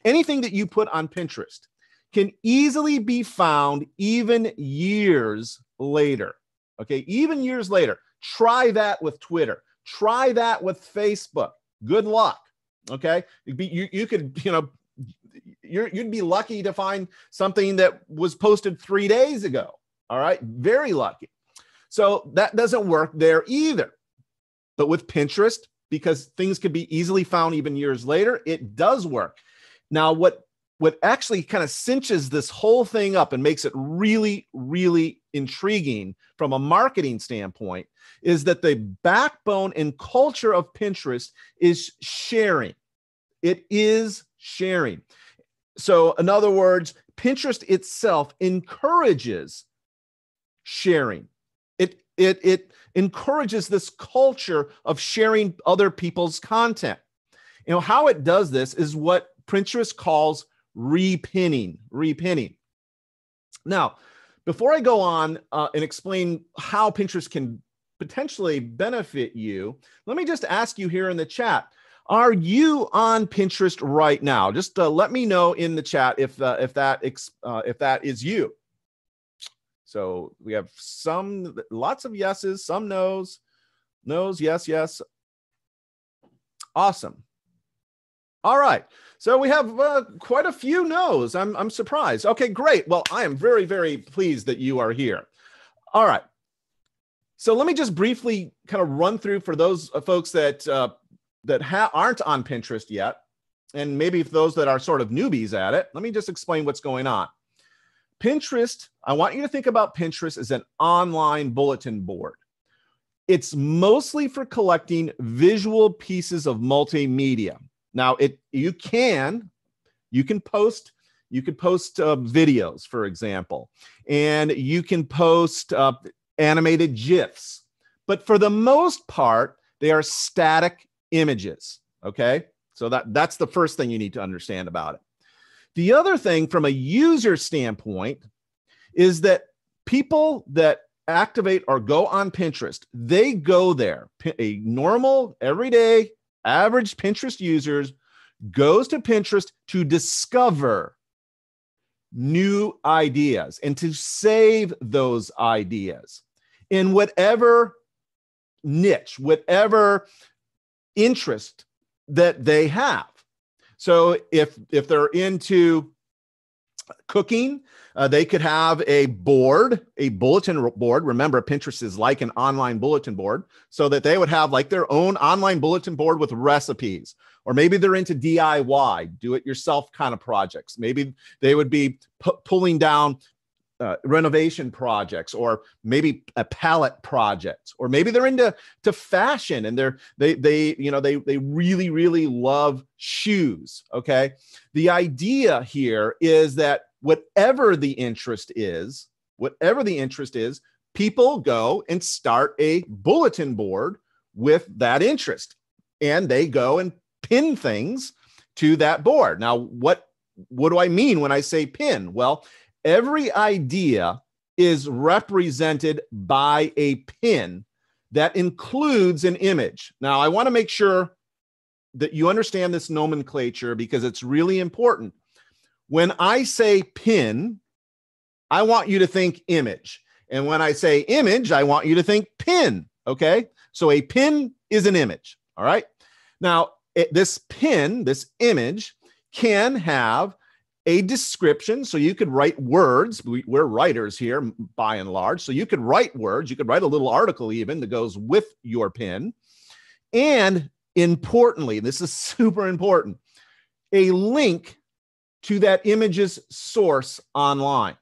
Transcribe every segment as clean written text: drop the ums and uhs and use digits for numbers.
anything that you put on Pinterest can easily be found even years later. Okay, even years later. Try that with Twitter. Try that with Facebook. Good luck. Okay, you could, you'd be lucky to find something that was posted 3 days ago. All right, very lucky. So that doesn't work there either. But with Pinterest, because things could be easily found even years later, it does work. Now, what actually kind of cinches this whole thing up and makes it really, really intriguing from a marketing standpoint is that the backbone and culture of Pinterest is sharing. It is sharing. So in other words, Pinterest itself encourages sharing. It encourages this culture of sharing other people's content. How it does this is what Pinterest calls repinning. Now, before I go on and explain how Pinterest can potentially benefit you, let me just ask you here in the chat, are you on Pinterest right now? Just let me know in the chat if that is you. So we have lots of yeses, some no's, yes. Awesome. All right. So we have quite a few no's. I'm surprised. Okay, great. Well, I am very, very pleased that you are here. All right. So let me just briefly kind of run through for those folks that aren't on Pinterest yet, and maybe for those that are sort of newbies at it, let me just explain what's going on. Pinterest, I want you to think about Pinterest as an online bulletin board. It's mostly for collecting visual pieces of multimedia. Now, you can post videos, for example, and you can post animated GIFs, but for the most part, they are static images. Okay, so that's the first thing you need to understand about it. The other thing from a user standpoint is that people that activate or go on Pinterest, they go there. A normal, everyday, average Pinterest users goes to Pinterest to discover new ideas and to save those ideas in whatever niche, whatever interest that they have. So if they're into cooking, they could have a bulletin board. Remember, Pinterest is like an online bulletin board, so that they would have like their own online bulletin board with recipes. Or maybe they're into DIY, do-it-yourself kind of projects. Maybe they would be pulling down renovation projects, or maybe a palette project, or maybe they're into fashion and they really, really love shoes. Okay. The idea here is that whatever the interest is, people go and start a bulletin board with that interest, and they go and pin things to that board. Now, what do I mean when I say pin? Well, every idea is represented by a pin that includes an image. Now, I want to make sure that you understand this nomenclature because it's really important. When I say pin, I want you to think image. And when I say image, I want you to think pin. Okay? So a pin is an image. All right? Now, this pin, this image, can have a description. So you could write words. We're writers here by and large. So you could write words. You could write a little article even that goes with your pin. And importantly, this is super important, a link to that image's source online,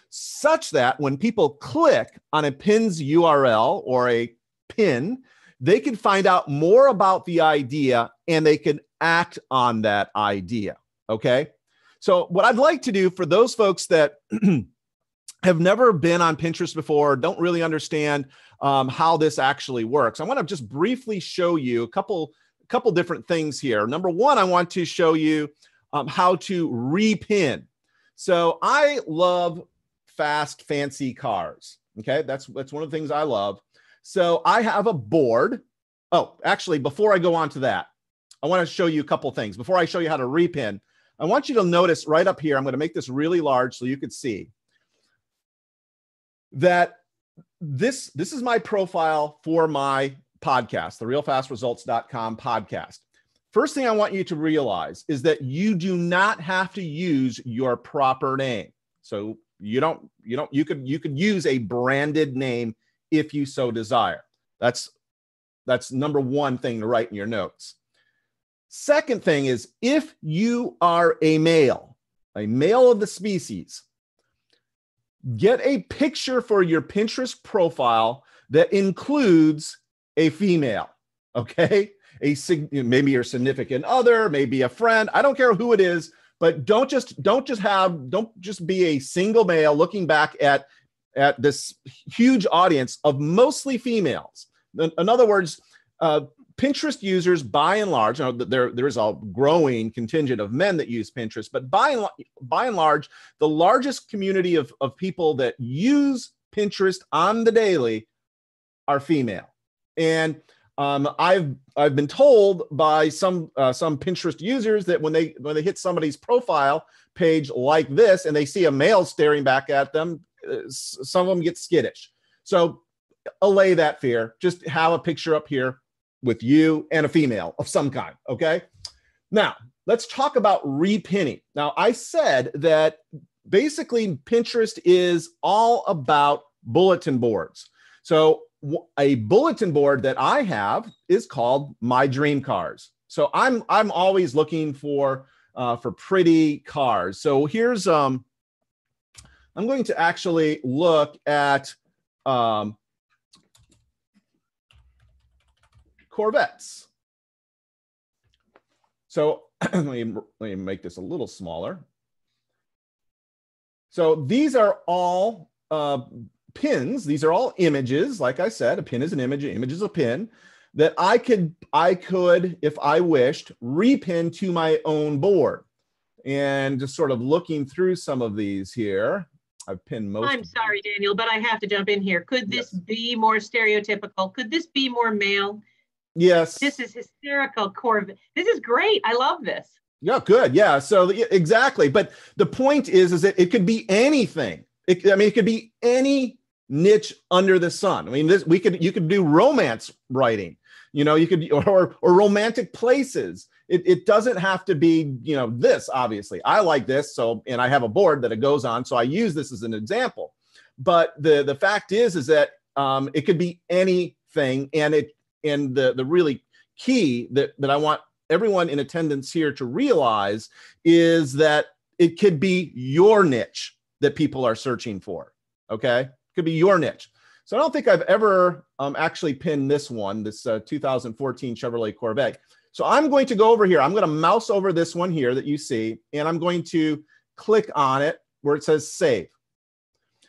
such that when people click on a pin's URL or a pin, they can find out more about the idea and they can act on that idea. Okay. So what I'd like to do for those folks that have never been on Pinterest before, don't really understand how this actually works, I want to just briefly show you a couple different things here. Number one, I want to show you how to repin. So I love fast, fancy cars. Okay, that's one of the things I love. So I have a board. Oh, actually, before I go on to that, I want to show you a couple things. Before I show you how to repin, I want you to notice right up here, I'm going to make this really large so you could see that this is my profile for my podcast, the realfastresults.com podcast. First thing I want you to realize is that you do not have to use your proper name. So you could use a branded name if you so desire. That's number one thing to write in your notes. Second thing is, if you are a male of the species, get a picture for your Pinterest profile that includes a female, okay? Maybe your significant other, maybe a friend. I don't care who it is, but don't just be a single male looking back at this huge audience of mostly females. In other words, Pinterest users, by and large, there's a growing contingent of men that use Pinterest, but by and large, the largest community of people that use Pinterest on the daily are female. And I've been told by some Pinterest users that when they hit somebody's profile page like this and they see a male staring back at them, some of them get skittish. So allay that fear. Just have a picture up here with you and a female of some kind, okay? Now, let's talk about repinning. Now, I said that basically Pinterest is all about bulletin boards. So a bulletin board that I have is called My Dream Cars. So I'm always looking for pretty cars. So here's I'm going to actually look at Corvettes. So let me make this a little smaller. So these are all pins. These are all images. Like I said, a pin is an image. An image is a pin that I could, if I wished, repin to my own board. And just sort of looking through some of these here, I've pinned most. I'm sorry, Daniel, but I have to jump in here. Could this be more stereotypical? Could this be more male? Yes. This is hysterical, Corvette. This is great. I love this. Yeah, good. Yeah. So exactly. But the point is that it could be anything. It could be any niche under the sun. I mean, you could do romance writing, you could, or romantic places. It doesn't have to be, this, obviously. I like this. So, and I have a board that it goes on. So I use this as an example. But the fact is that it could be anything. And the really key that I want everyone in attendance here to realize is that it could be your niche that people are searching for. Okay, it could be your niche. So I don't think I've ever actually pinned this one, this 2014 Chevrolet Corvette. So I'm going to go over here. I'm going to mouse over this one here that you see, and I'm going to click on it where it says save.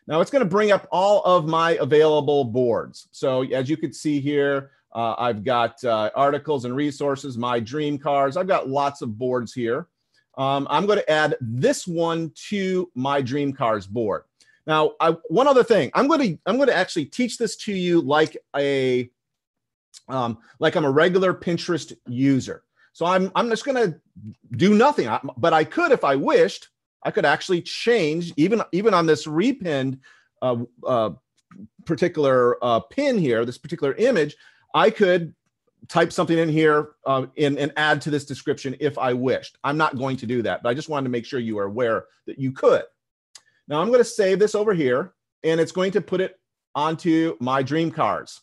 Now it's going to bring up all of my available boards. So as you can see here, I've got articles and resources, my dream cars. I've got lots of boards here. I'm going to add this one to my dream cars board. Now, one other thing, I'm going to actually teach this to you like I'm a regular Pinterest user. So I'm just going to do nothing, but I could, if I wished, I could actually change even on this repinned particular pin here, this particular image. I could type something in here and add to this description if I wished. I'm not going to do that, but I just wanted to make sure you are aware that you could. Now I'm going to save this over here, and it's going to put it onto my dream cars.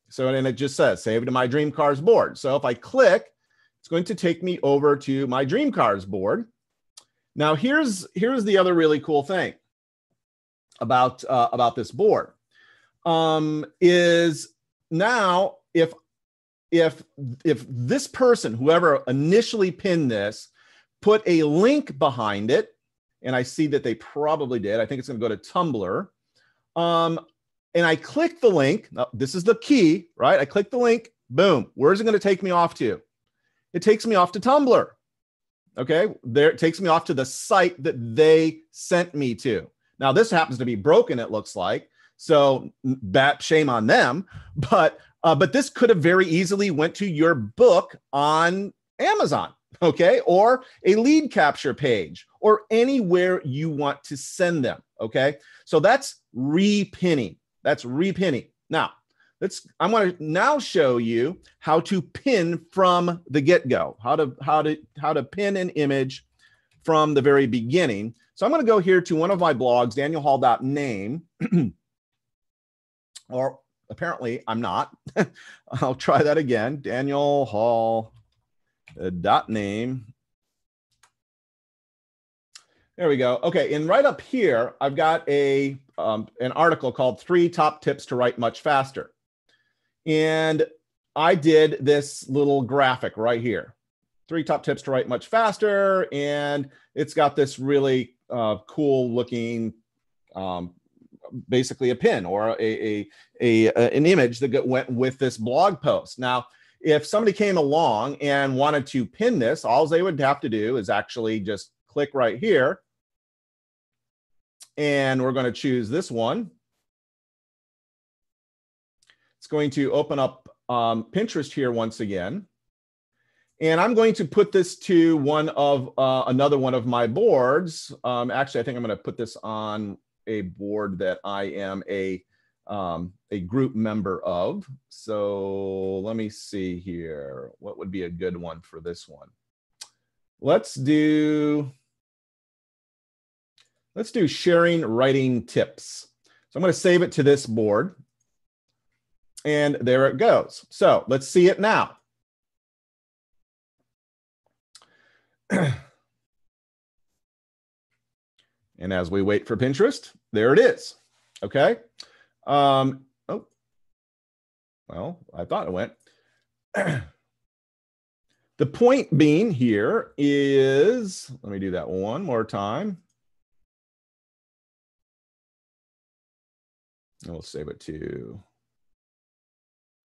So, and it just says save to my dream cars board. So if I click, it's going to take me over to my dream cars board. Now here's the other really cool thing about this board is now if this person, whoever initially pinned this, put a link behind it, and I see that they probably did. I think it's going to go to Tumblr. And I click the link. Now, this is the key, right? I click the link. Boom. Where's it going to take me off to? It takes me off to Tumblr. Okay. There, it takes me off to the site that they sent me to. Now, this happens to be broken, it looks like. So shame on them. But this could have very easily went to your book on Amazon. okay, or a lead capture page, or anywhere you want to send them, okay? So that's repinning. That's repinning. Now, I'm going to now show you how to pin from the get-go, how to pin an image from the very beginning. So I'm going to go here to one of my blogs, danielhall.name, or apparently I'm not. I'll try that again, danielhall.name. There we go. Okay, and right up here, I've got an article called 3 Top Tips to Write Much Faster. And I did this little graphic right here. 3 top tips to write much faster. And it's got this really cool looking, basically a pin or an image that went with this blog post. Now, if somebody came along and wanted to pin this, all they would have to do is actually just click right here. And we're going to choose this one. It's going to open up Pinterest here once again. And I'm going to put this to another one of my boards. Actually, I think I'm going to put this on a board that I am a group member of. So let me see here. What would be a good one for this one? Let's do sharing writing tips. So I'm going to save it to this board. And there it goes. So let's see it now. And as we wait for Pinterest, there it is. Okay. Oh, well, I thought it went. The point being here is, let me do that one more time. And we'll save it to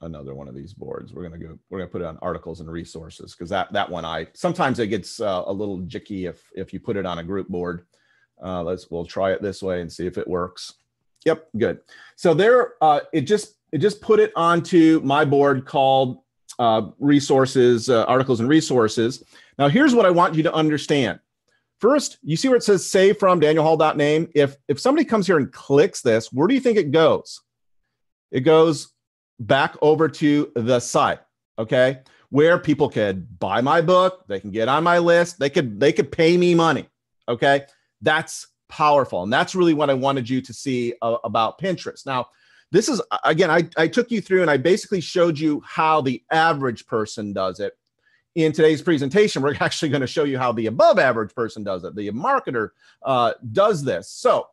another one of these boards. We're gonna put it on articles and resources, because that one sometimes it gets a little jicky if you put it on a group board. We'll try it this way and see if it works. Yep, good. So there, it just put it onto my board called resources, articles and resources. Now here's what I want you to understand. First, you see where it says save from danielhall.name. If somebody comes here and clicks this, where do you think it goes? It goes back over to the site, okay, where people could buy my book, they can get on my list, they could pay me money, okay? That's powerful, and that's really what I wanted you to see about Pinterest. Now, this is, again, I took you through and I basically showed you how the average person does it. In today's presentation, we're actually going to show you how the above average person does it. The marketer does this. So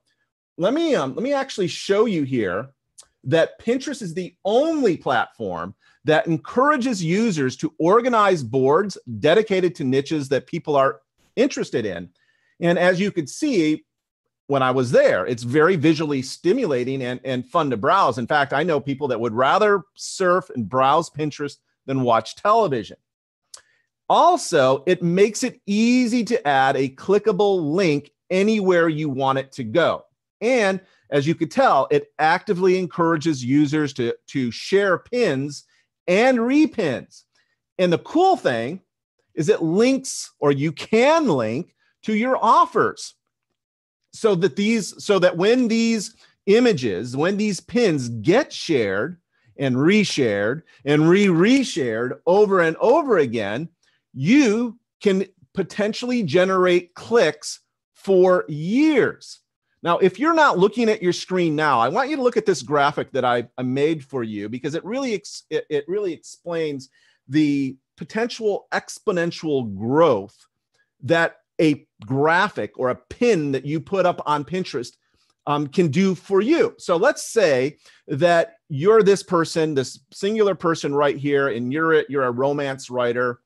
let me actually show you here that Pinterest is the only platform that encourages users to organize boards dedicated to niches that people are interested in. And as you could see, when I was there, it's very visually stimulating and fun to browse. In fact, I know people that would rather surf and browse Pinterest than watch television. Also, it makes it easy to add a clickable link anywhere you want it to go. And as you could tell, it actively encourages users to share pins and repins. And the cool thing is it links, or you can link to your offers, so that when these images, when these pins get shared and reshared and reshared over and over again, you can potentially generate clicks for years. Now, if you're not looking at your screen now, I want you to look at this graphic that I made for you, because it really explains the potential exponential growth that a graphic or a pin that you put up on Pinterest can do for you. So let's say that you're this person, this singular person right here, and you're a romance writer.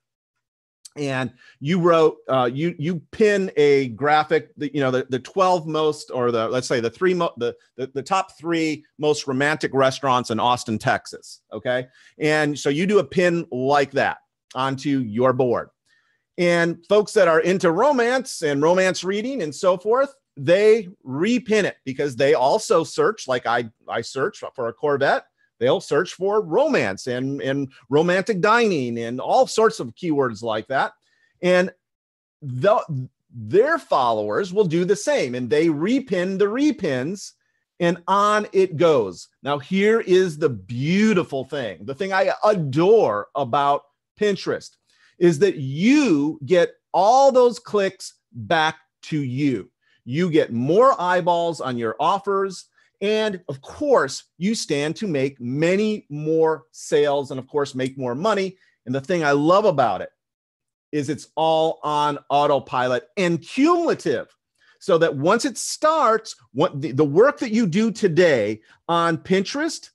And you wrote, you pin a graphic, the 12 most, or let's say the top 3 most romantic restaurants in Austin, Texas. Okay. And so you do a pin like that onto your board. And folks that are into romance and romance reading and so forth, they repin it, because they also search, like I search for a Corvette. They'll search for romance and romantic dining and all sorts of keywords like that. And their followers will do the same, and they repin the repins, and on it goes. Now, here is the beautiful thing. The thing I adore about Pinterest is that you get all those clicks back to you. You get more eyeballs on your offers. And of course, you stand to make many more sales and, of course, make more money. And the thing I love about it is it's all on autopilot and cumulative. So that once it starts, what the work that you do today on Pinterest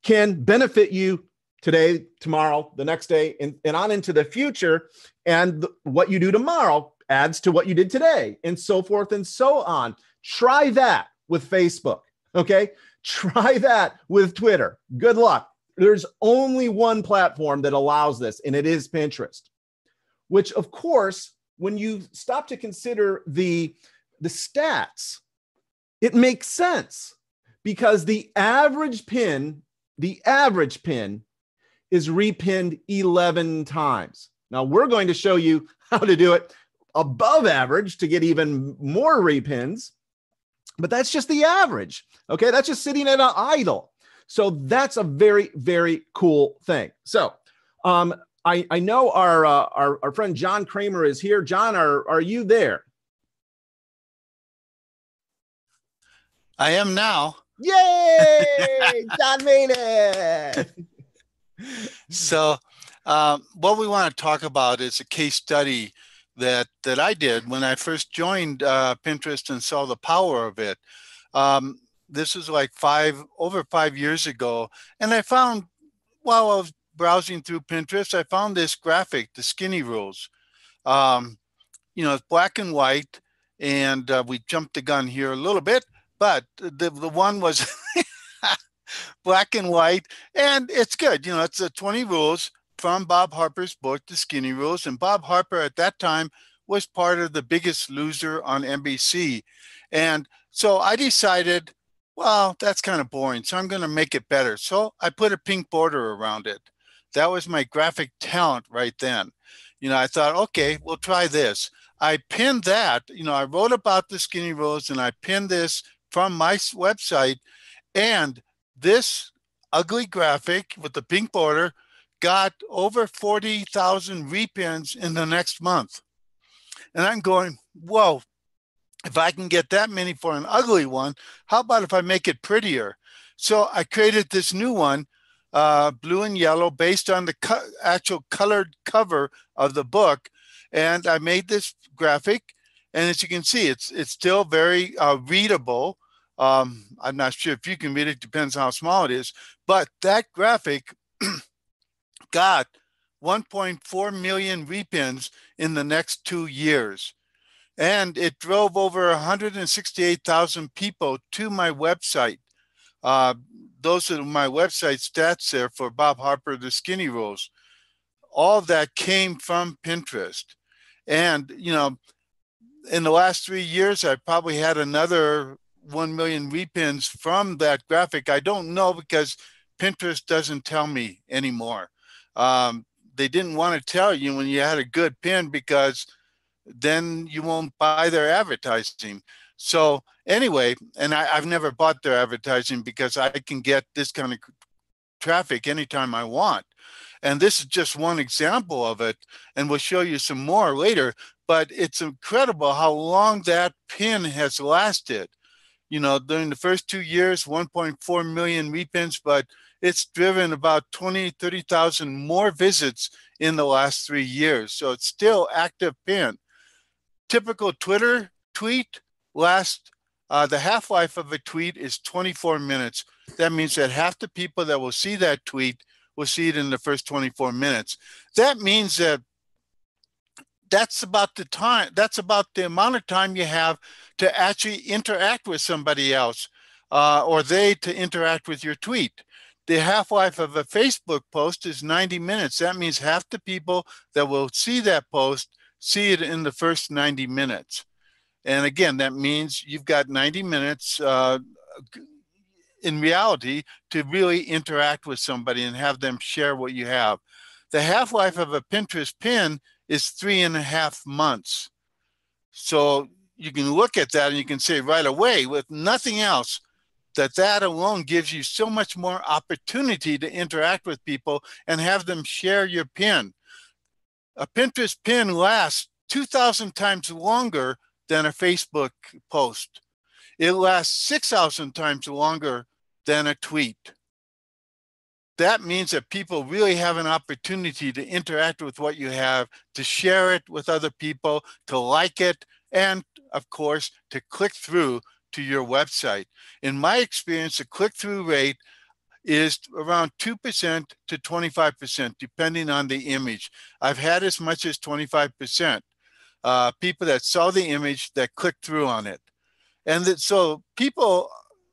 can benefit you today, tomorrow, the next day, and on into the future. And what you do tomorrow adds to what you did today, and so forth and so on. Try that with Facebook, okay? Try that with Twitter. Good luck. There's only one platform that allows this, and it is Pinterest, which, of course, when you stop to consider the stats, it makes sense, because the average pin is repinned 11 times. Now, we're going to show you how to do it above average to get even more repins, but that's just the average. Okay, that's just sitting at an idle. So that's a very, very cool thing. So I know our friend John Kremer is here. John, are you there? I am now. Yay! John made it. So what we want to talk about is a case study that I did when I first joined Pinterest and saw the power of it. This was like over 5 years ago. And I found, while I was browsing through Pinterest, I found this graphic, the skinny rules. It's black and white, and we jumped the gun here a little bit, but the one was black and white, and it's good. It's the 20 rules from Bob Harper's book, The Skinny Rules. And Bob Harper at that time was part of The Biggest Loser on NBC. And so I decided, well, that's kind of boring, so I'm going to make it better. So I put a pink border around it. That was my graphic talent right then. I thought, okay, we'll try this. I pinned that. I wrote about the skinny rules, and I pinned this from my website. And this ugly graphic with the pink border got over 40,000 repins in the next month. And I'm going, whoa, if I can get that many for an ugly one, how about if I make it prettier? So I created this new one, blue and yellow, based on the actual colored cover of the book. And I made this graphic. And as you can see, it's still very readable. I'm not sure if you can read it, depends on how small it is. But that graphic got 1.4 million repins in the next 2 years. And it drove over 168,000 people to my website. Those are my website stats there for Bob Harper, The Skinny Rules. All of that came from Pinterest. And, in the last 3 years, I probably had another 1 million repins from that graphic. I don't know, because Pinterest doesn't tell me anymore. They didn't want to tell you when you had a good pin, because then you won't buy their advertising. So anyway, and I've never bought their advertising, because I can get this kind of traffic anytime I want. And this is just one example of it. And we'll show you some more later. But it's incredible how long that pin has lasted. During the first 2 years, 1.4 million repins, but it's driven about 20, 30,000 more visits in the last 3 years. So it's still active pin. Typical Twitter tweet lasts, the half-life of a tweet is 24 minutes. That means that half the people that will see that tweet will see it in the first 24 minutes. That means that that's about the amount of time you have to actually interact with somebody else, or they to interact with your tweet. The half-life of a Facebook post is 90 minutes. That means half the people that will see that post see it in the first 90 minutes. And again, that means you've got 90 minutes in reality to really interact with somebody and have them share what you have. The half-life of a Pinterest pin is 3.5 months. So you can look at that and you can say right away, with nothing else, that alone gives you so much more opportunity to interact with people and have them share your pin. A Pinterest pin lasts 2,000 times longer than a Facebook post. It lasts 6,000 times longer than a tweet. That means that people really have an opportunity to interact with what you have, to share it with other people, to like it, and of course, to click through to your website. In my experience, the click-through rate is around 2% to 25%, depending on the image. I've had as much as 25%. People that saw the image that clicked through on it. And so people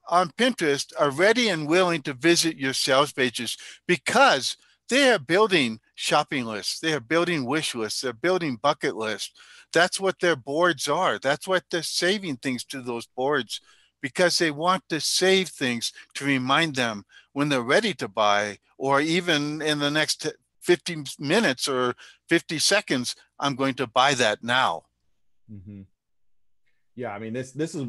on Pinterest are ready and willing to visit your sales pages because they are building shopping lists. They are building wish lists. They're building bucket lists. That's what their boards are. That's what they're saving things to those boards, because they want to save things to remind them when they're ready to buy, or even in the next 50 minutes or 50 seconds, I'm going to buy that now. Mm-hmm. Yeah, I mean, this is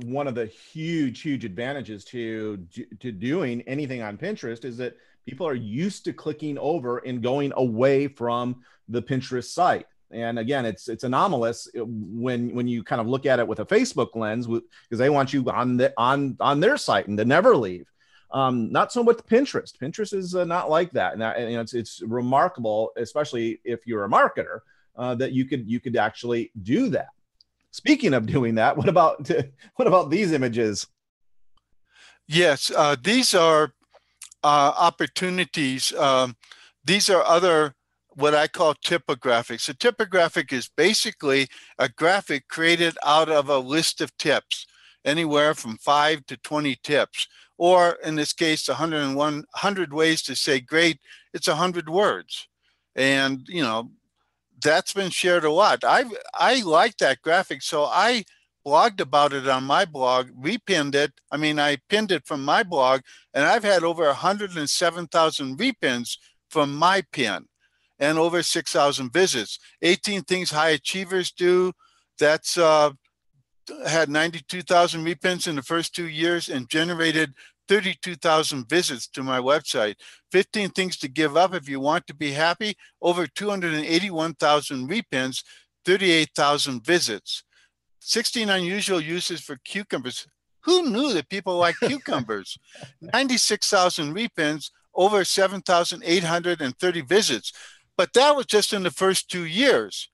one of the huge advantages to doing anything on Pinterest, is that people are used to clicking over and going away from the Pinterest site. And again, it's anomalous when you kind of look at it with a Facebook lens, because they want you on their site and to never leave. Not so much Pinterest. Pinterest is not like that, and it's remarkable, especially if you're a marketer, that you could actually do that. Speaking of doing that, what about these images? Yes, these are opportunities. These are other, what I call typographics. A typographic is basically a graphic created out of a list of tips, anywhere from 5 to 20 tips, or in this case, 100 ways to say great. It's 100 words, and that's been shared a lot. I like that graphic, so I blogged about it on my blog, repinned it. I mean, I pinned it from my blog, and I've had over 107,000 repins from my pin and over 6,000 visits. 18 Things High Achievers Do, that's had 92,000 repins in the first 2 years and generated 32,000 visits to my website. 15 Things to Give Up If You Want to Be Happy, over 281,000 repins, 38,000 visits. 16 Unusual Uses for Cucumbers. Who knew that people like cucumbers? 96,000 repins, over 7,830 visits. But that was just in the first 2 years.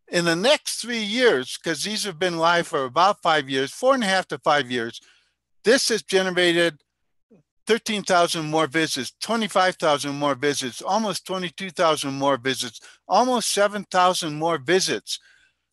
In the next 3 years, because these have been live for about 5 years, 4.5 to 5 years, this has generated 13,000 more visits, 25,000 more visits, almost 22,000 more visits, almost 7,000 more visits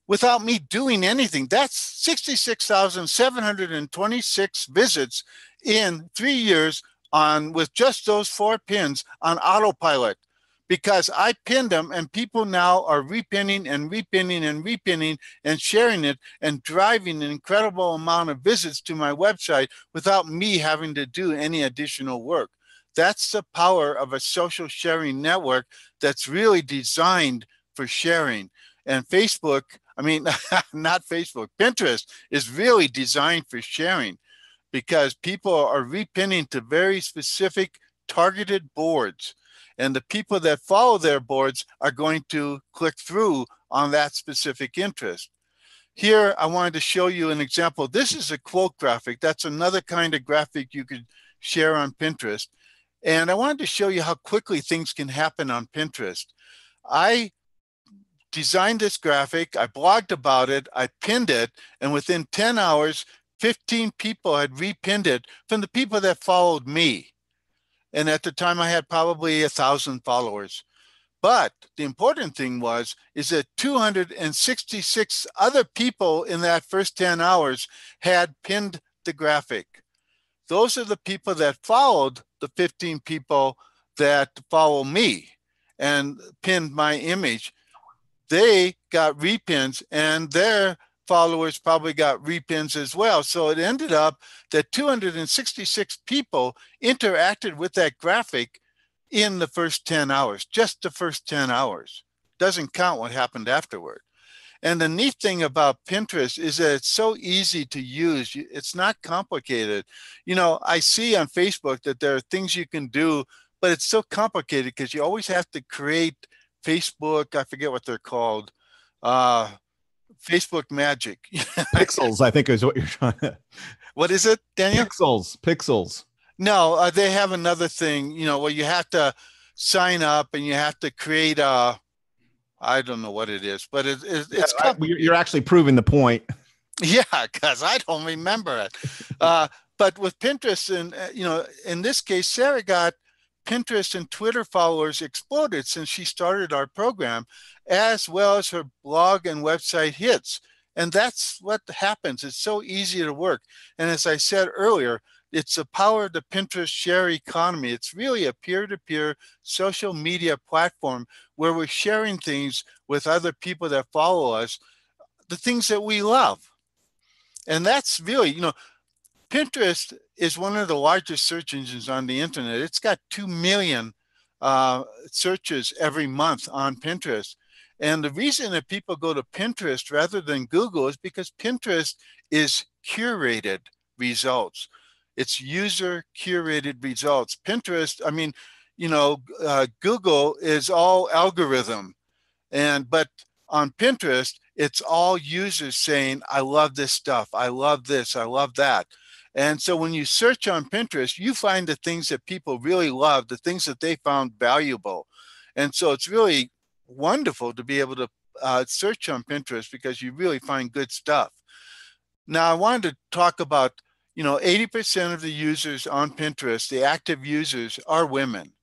without me doing anything. That's 66,726 visits in 3 years with just those 4 pins on autopilot, because I pinned them and people now are repinning and repinning and repinning and sharing it and driving an incredible amount of visits to my website without me having to do any additional work. That's the power of a social sharing network that's really designed for sharing. And Facebook, I mean, not Facebook, Pinterest is really designed for sharing, because people are repinning to very specific targeted boards. And the people that follow their boards are going to click through on that specific interest. Here, I wanted to show you an example. This is a quote graphic. That's another kind of graphic you could share on Pinterest. And I wanted to show you how quickly things can happen on Pinterest. I designed this graphic, I blogged about it, I pinned it, and within 10 hours, 15 people had repinned it from the people that followed me. And at the time, I had probably 1,000 followers. But the important thing is that 266 other people in that first 10 hours had pinned the graphic. Those are the people that followed the 15 people that follow me and pinned my image. They got repins, and their followers probably got repins as well. So it ended up that 266 people interacted with that graphic in the first 10 hours, just the first 10 hours. doesn't count what happened afterward. And the neat thing about Pinterest is that it's so easy to use. It's not complicated. You know, I see on Facebook that there are things you can do, but it's so complicated because you always have to create Facebook, I forget what they're called, Facebook Magic. Pixels, I think is what you're trying to. What is it, Daniel? Pixels. No, they have another thing, you know, where you have to sign up and you have to create I don't know what it is, but it's you're actually proving the point. Yeah, because I don't remember it. But with Pinterest, and you know, in this case, Sarah got Pinterest and Twitter followers exploded since she started our program, as well as her blog and website hits. And that's what happens. It's so easy to work. And as I said earlier, it's the power of the Pinterest share economy. It's really a peer-to-peer social media platform where we're sharing things with other people that follow us, the things that we love. And that's really, you know, Pinterest is one of the largest search engines on the internet. It's got 2 million searches every month on Pinterest. And the reason that people go to Pinterest rather than Google is because Pinterest is curated results. It's user curated results. Pinterest, I mean, you know, Google is all algorithm, but on Pinterest, it's all users saying, I love this stuff. I love this. I love that. And so when you search on Pinterest, you find the things that people really love, the things that they found valuable. And so it's really wonderful to be able to search on Pinterest because you really find good stuff. Now, I wanted to talk about, you know, 80% of the users on Pinterest, the active users, are women.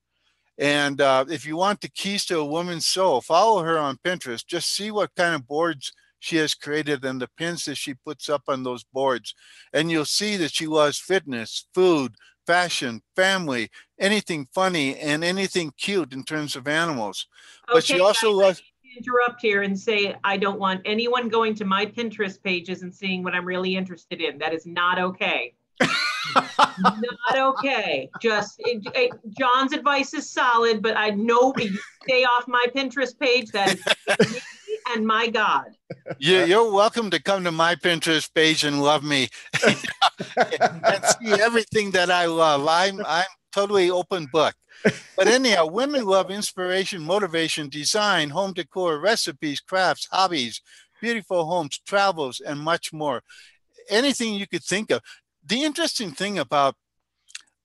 And if you want the keys to a woman's soul, follow her on Pinterest. Just see what kind of boards she has created and the pins that she puts up on those boards. And you'll see that she loves fitness, food, fashion, family, anything funny, and anything cute in terms of animals. But she also loves... interrupt here and say, I don't want anyone going to my Pinterest pages and seeing what I'm really interested in. That is not okay. Not okay. Just John's advice is solid, but I know you stay off my Pinterest page. That is me and my God. You're welcome to come to my Pinterest page and love me and see everything that I love. I'm totally open book. But anyhow, women love inspiration, motivation, design, home decor, recipes, crafts, hobbies, beautiful homes, travels, and much more. Anything you could think of. The interesting thing about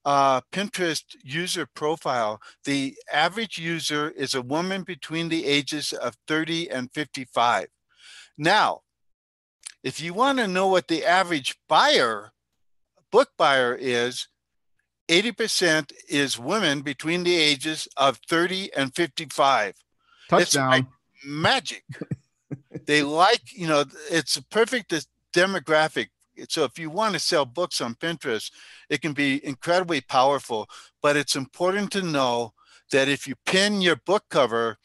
Pinterest user profile, the average user is a woman between the ages of 30 and 55. Now, if you want to know what the average book buyer is, 80% is women between the ages of 30 and 55. Touchdown. It's like magic. They like, you know, it's a perfect demographic. So if you want to sell books on Pinterest, it can be incredibly powerful, but it's important to know that if you pin your book cover,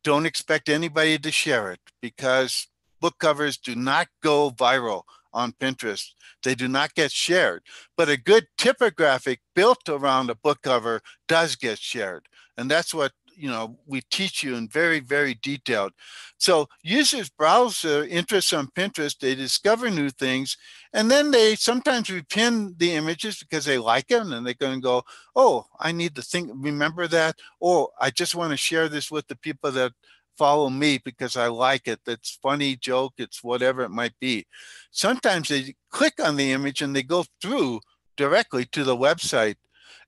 don't expect anybody to share it because book covers do not go viral on Pinterest. They do not get shared, but a good typographic built around a book cover does get shared. And that's what, you know, we teach you in very, very detailed. So users browse their interests on Pinterest, they discover new things, and then they sometimes repin the images because they like them and they're going to go, oh, I need to remember that. Or I just want to share this with the people that follow me because I like it. It's funny joke, it's whatever it might be. Sometimes they click on the image and they go through directly to the website.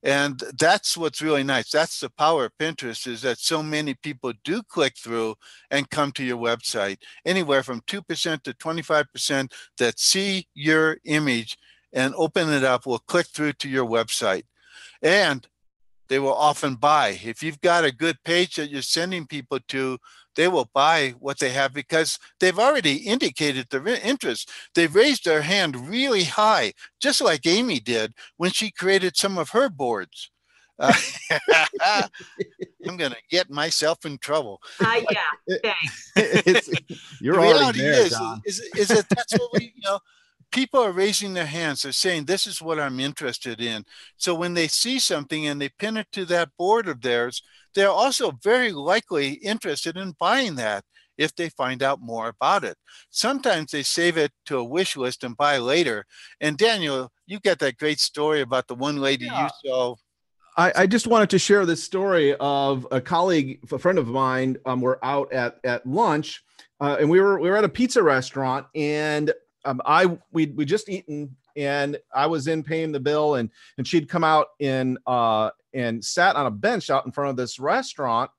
And that's what's really nice. That's the power of Pinterest, is that so many people do click through and come to your website. Anywhere from 2% to 25% that see your image and open it up will click through to your website. And they will often buy. If you've got a good page that you're sending people to, they will buy what they have because they've already indicated their interest. They've raised their hand really high, just like Amy did when she created some of her boards. I'm going to get myself in trouble. Yeah, thanks. You're the already there, is that that's what we, you know, people are raising their hands. They're saying, this is what I'm interested in. So when they see something and they pin it to that board of theirs, they're also very likely interested in buying that if they find out more about it. Sometimes they save it to a wish list and buy later. And Daniel, you got that great story about the one lady you saw. I just wanted to share this story of a colleague, a friend of mine. We're out at lunch, and we were at a pizza restaurant, and we just eaten, and I was in paying the bill, and she'd come out and sat on a bench out in front of this restaurant,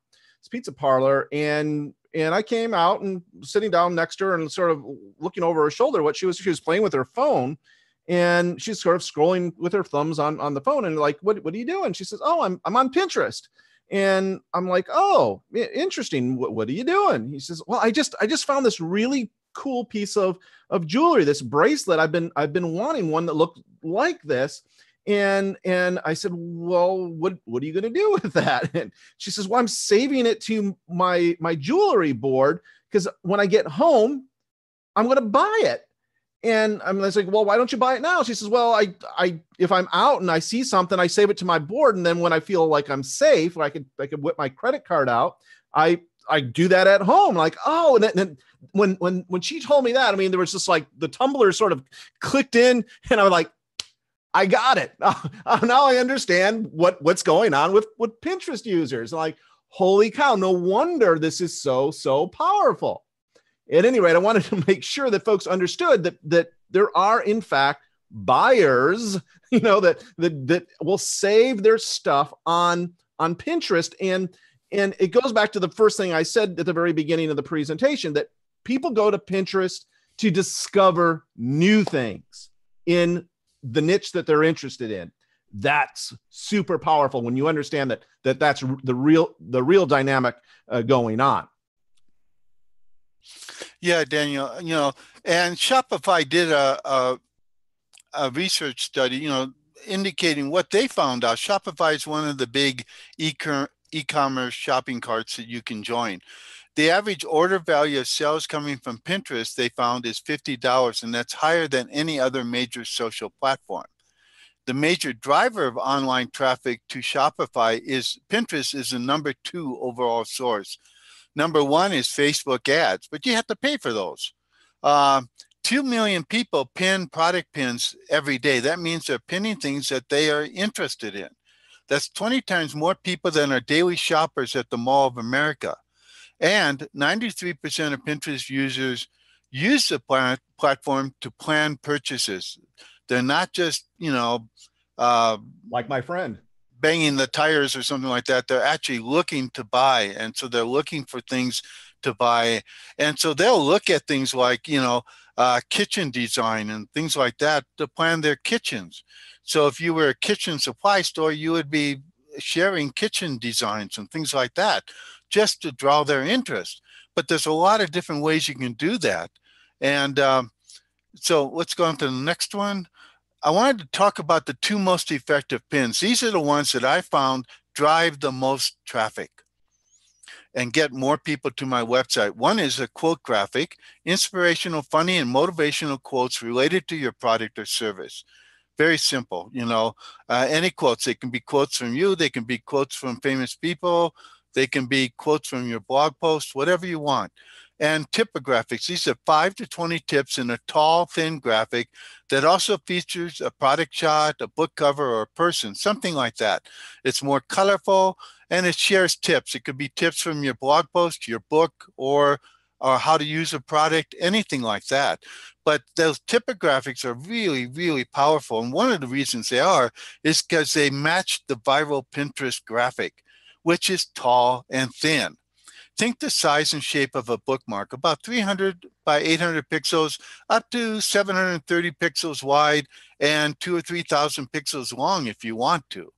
this pizza parlor, and I came out and sitting down next to her and sort of looking over her shoulder. She was playing with her phone. And she's sort of scrolling with her thumbs on the phone, and like, what are you doing? She says, "Oh, I'm on Pinterest." And I'm like, "Oh, interesting. What are you doing?" He says, "Well, I just found this really cool piece of jewelry, this bracelet. I've been wanting one that looked like this." And I said, "Well, what are you going to do with that?" And she says, "Well, I'm saving it to my jewelry board, because when I get home, I'm going to buy it." And I'm like, "Well, why don't you buy it now?" She says, "Well, I if I'm out and I see something, I save it to my board, and then when I feel like I'm safe, I could whip my credit card out. I do that at home." Like, oh, and then when she told me that, I mean, there was just like the tumbler sort of clicked in, and I was like, I got it. Now I understand what's going on with Pinterest users. Like, holy cow, no wonder this is so powerful. At any rate, I wanted to make sure that folks understood that there are, in fact, buyers, that will save their stuff on Pinterest. And it goes back to the first thing I said at the very beginning of the presentation, that people go to Pinterest to discover new things in the niche that they're interested in. That's super powerful when you understand that's the real dynamic going on. Yeah, Daniel, and Shopify did a research study, indicating what they found out. Shopify is one of the big e-commerce shopping carts that you can join. The average order value of sales coming from Pinterest, they found, is $50, and that's higher than any other major social platform. The major driver of online traffic to Shopify is Pinterest is the number 2 overall source. Number 1 is Facebook ads, but you have to pay for those. 2 million people pin product pins every day. That means they're pinning things that they are interested in. That's 20 times more people than are daily shoppers at the Mall of America. And 93% of Pinterest users use the platform to plan purchases. They're not just, like my friend, banging the tires or something like that. They're actually looking to buy. And so they're looking for things to buy. And so they'll look at things like, kitchen design and things like that to plan their kitchens. So if you were a kitchen supply store, you would be sharing kitchen designs and things like that just to draw their interest. But there's a lot of different ways you can do that. And so let's go on to the next one. I wanted to talk about the 2 most effective pins. These are the ones that I found drive the most traffic and get more people to my website. One is a quote graphic, inspirational, funny, and motivational quotes related to your product or service. Very simple, any quotes. They can be quotes from you. They can be quotes from famous people. They can be quotes from your blog post, whatever you want. And typographics. These are 5 to 20 tips in a tall, thin graphic that also features a product shot, a book cover, or a person, something like that. It's more colorful, and it shares tips. It could be tips from your blog post, your book, or how to use a product, anything like that. But those typographics are really, really powerful. And one of the reasons they are is because they match the viral Pinterest graphic, which is tall and thin. Think the size and shape of a bookmark, about 300 by 800 pixels, up to 730 pixels wide and 2,000 or 3,000 pixels long if you want to.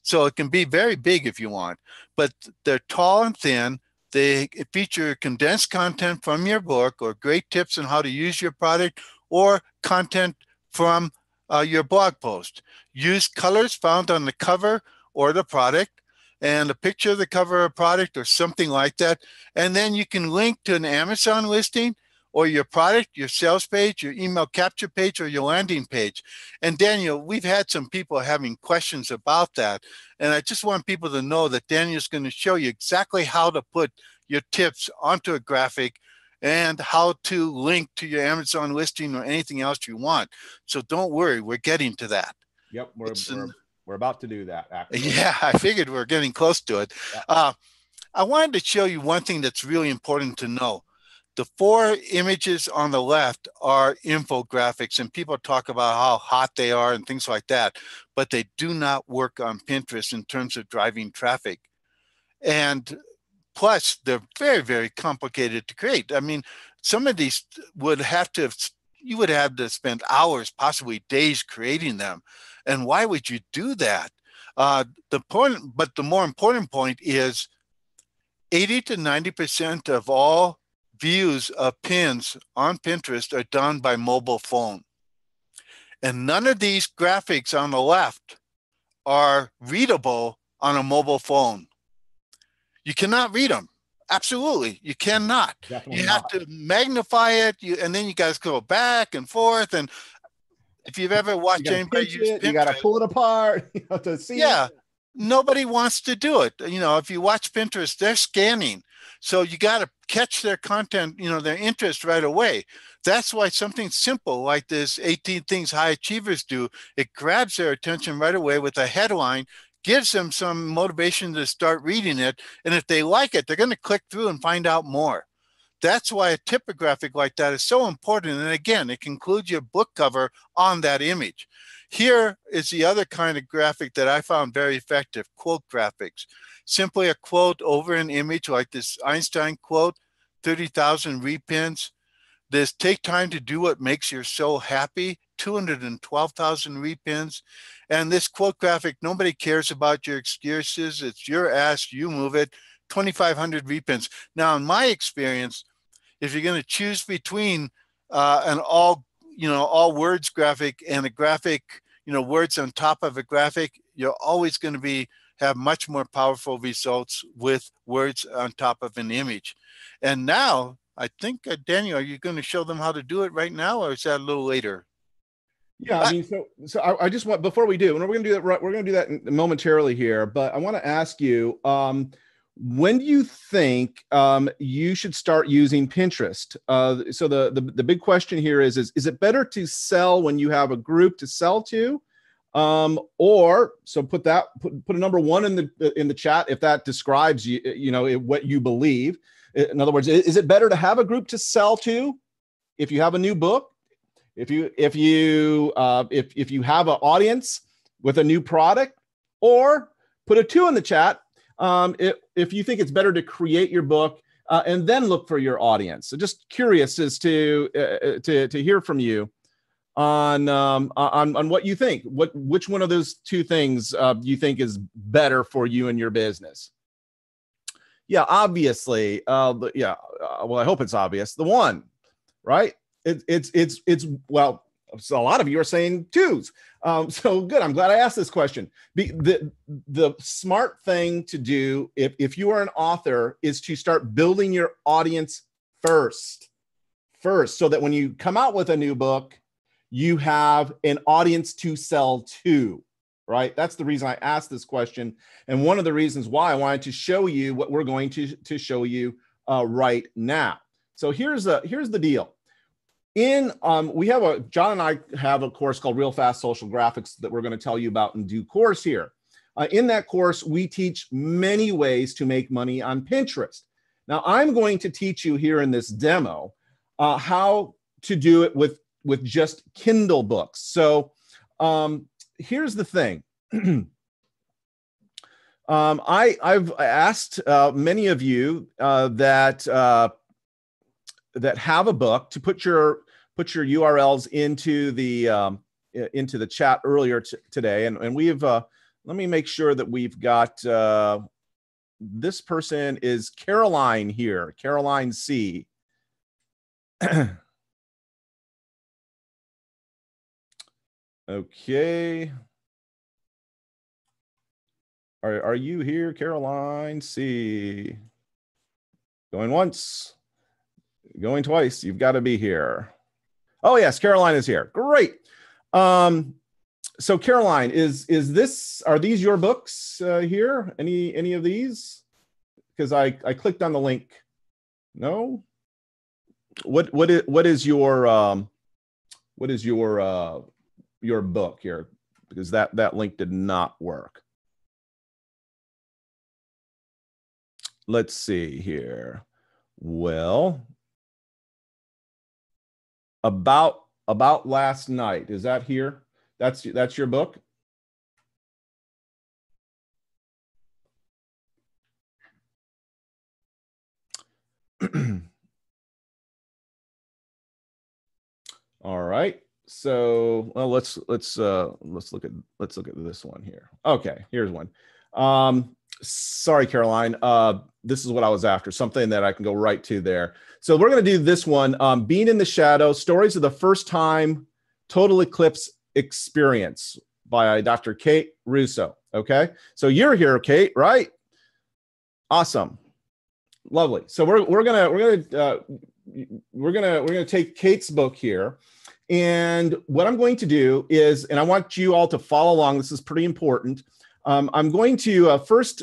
So it can be very big if you want, but they're tall and thin. They feature condensed content from your book or great tips on how to use your product or content from your blog post. Use colors found on the cover or the product, and a picture of the cover of a product or something like that. And then you can link to an Amazon listing or your product, your sales page, your email capture page, or your landing page. And Daniel, we've had some people having questions about that. And I just want people to know that Daniel's going to show you exactly how to put your tips onto a graphic and how to link to your Amazon listing or anything else you want. So don't worry, we're getting to that. Yep, we're about to do that, actually. Yeah, I figured we're getting close to it. Yeah. I wanted to show you one thing that's really important to know. The 4 images on the left are infographics, and people talk about how hot they are and things like that, but they do not work on Pinterest in terms of driving traffic. And plus, they're very, very complicated to create. I mean, some of these you would have to spend hours, possibly days creating them. And why would you do that? But the more important point is 80 to 90% of all views of pins on Pinterest are done by mobile phone. And none of these graphics on the left are readable on a mobile phone. You cannot read them. Absolutely, you cannot. Definitely you have not. to magnify it, and then you guys go back and forth. And if you've ever watched anybody use Pinterest, you got to pull it apart to see. Yeah, nobody wants to do it. You know, if you watch Pinterest, they're scanning, so you got to catch their content, you know, their interest right away. That's why something simple like this 18 things high achievers do, it grabs their attention right away with a headline, gives them some motivation to start reading it. And if they like it, they're going to click through and find out more. That's why a typographic like that is so important. And again, it includes your book cover on that image. Here is the other kind of graphic that I found very effective, quote graphics. Simply a quote over an image like this Einstein quote, 30,000 repins. This take time to do what makes your soul happy, 212,000 repins. And this quote graphic, nobody cares about your excuses. It's your ass, you move it, 2,500 repins. Now, in my experience, if you're going to choose between an all words graphic and a graphic, you know, words on top of a graphic, you're always going to have much more powerful results with words on top of an image. And now, I think, Daniel, are you going to show them how to do it right now, or is that a little later? Yeah, I mean, so I just want, before we do, and we're going to do that, we're going to do that momentarily here, but I want to ask you, when do you think you should start using Pinterest? So the big question here is it better to sell when you have a group to sell to? Or so put a number 1 in the chat if that describes what you believe. In other words, is it better to have a group to sell to if you have a new book? If you have an audience with a new product? Or put a 2 in the chat if you think it's better to create your book and then look for your audience. So just curious as to hear from you on what you think. Which one of those 2 things you think is better for you and your business? Yeah, obviously. Well, I hope it's obvious. The 1, right? It's well, so a lot of you are saying 2s. So good. I'm glad I asked this question. The smart thing to do if you are an author is to start building your audience first, so that when you come out with a new book, you have an audience to sell to, right? That's the reason I asked this question. And one of the reasons why I wanted to show you what we're going to show you right now. So here's the deal. John and I have a course called Real Fast Social Graphics that we're going to tell you about in due course here. In that course, we teach many ways to make money on Pinterest. Now, I'm going to teach you here in this demo how to do it with just Kindle books. So here's the thing. I've asked many of you that have a book to put your URLs into the chat earlier today, and we've let me make sure that we've got this person is Caroline here, Caroline C. Okay. Are you here, Caroline C? Going once, Going twice. You've got to be here. Oh yes, Caroline is here. Great. So Caroline, are these your books here? Any of these? Because I clicked on the link. No. What is your book here? Because that link did not work. Let's see here. Well, about last night. Is that here? That's your book? All right. So, well, let's look at this one here. Okay, here's one. Sorry, Caroline. This is what I was after, something that I can go right to there. So we're going to do this one, Being in the Shadow, Stories of the First Time Total Eclipse Experience by Dr. Kate Russo. Okay, so you're here, Kate, right? Awesome, lovely. So we're gonna take Kate's book here, and what I'm going to do is, and I want you all to follow along. This is pretty important. I'm going to first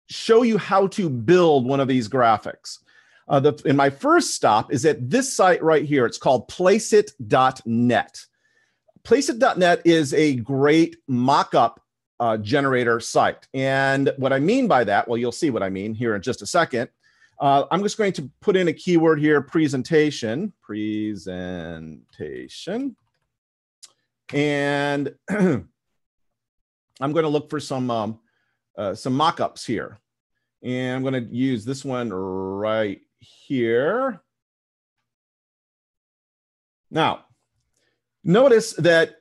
show you how to build one of these graphics. And my first stop is at this site right here. It's called placeit.net. Placeit.net is a great mock-up generator site. And what I mean by that, well, you'll see what I mean here in just a second. I'm just going to put in a keyword here, presentation. And I'm going to look for some mock-ups here. And I'm going to use this one right here. Now, notice that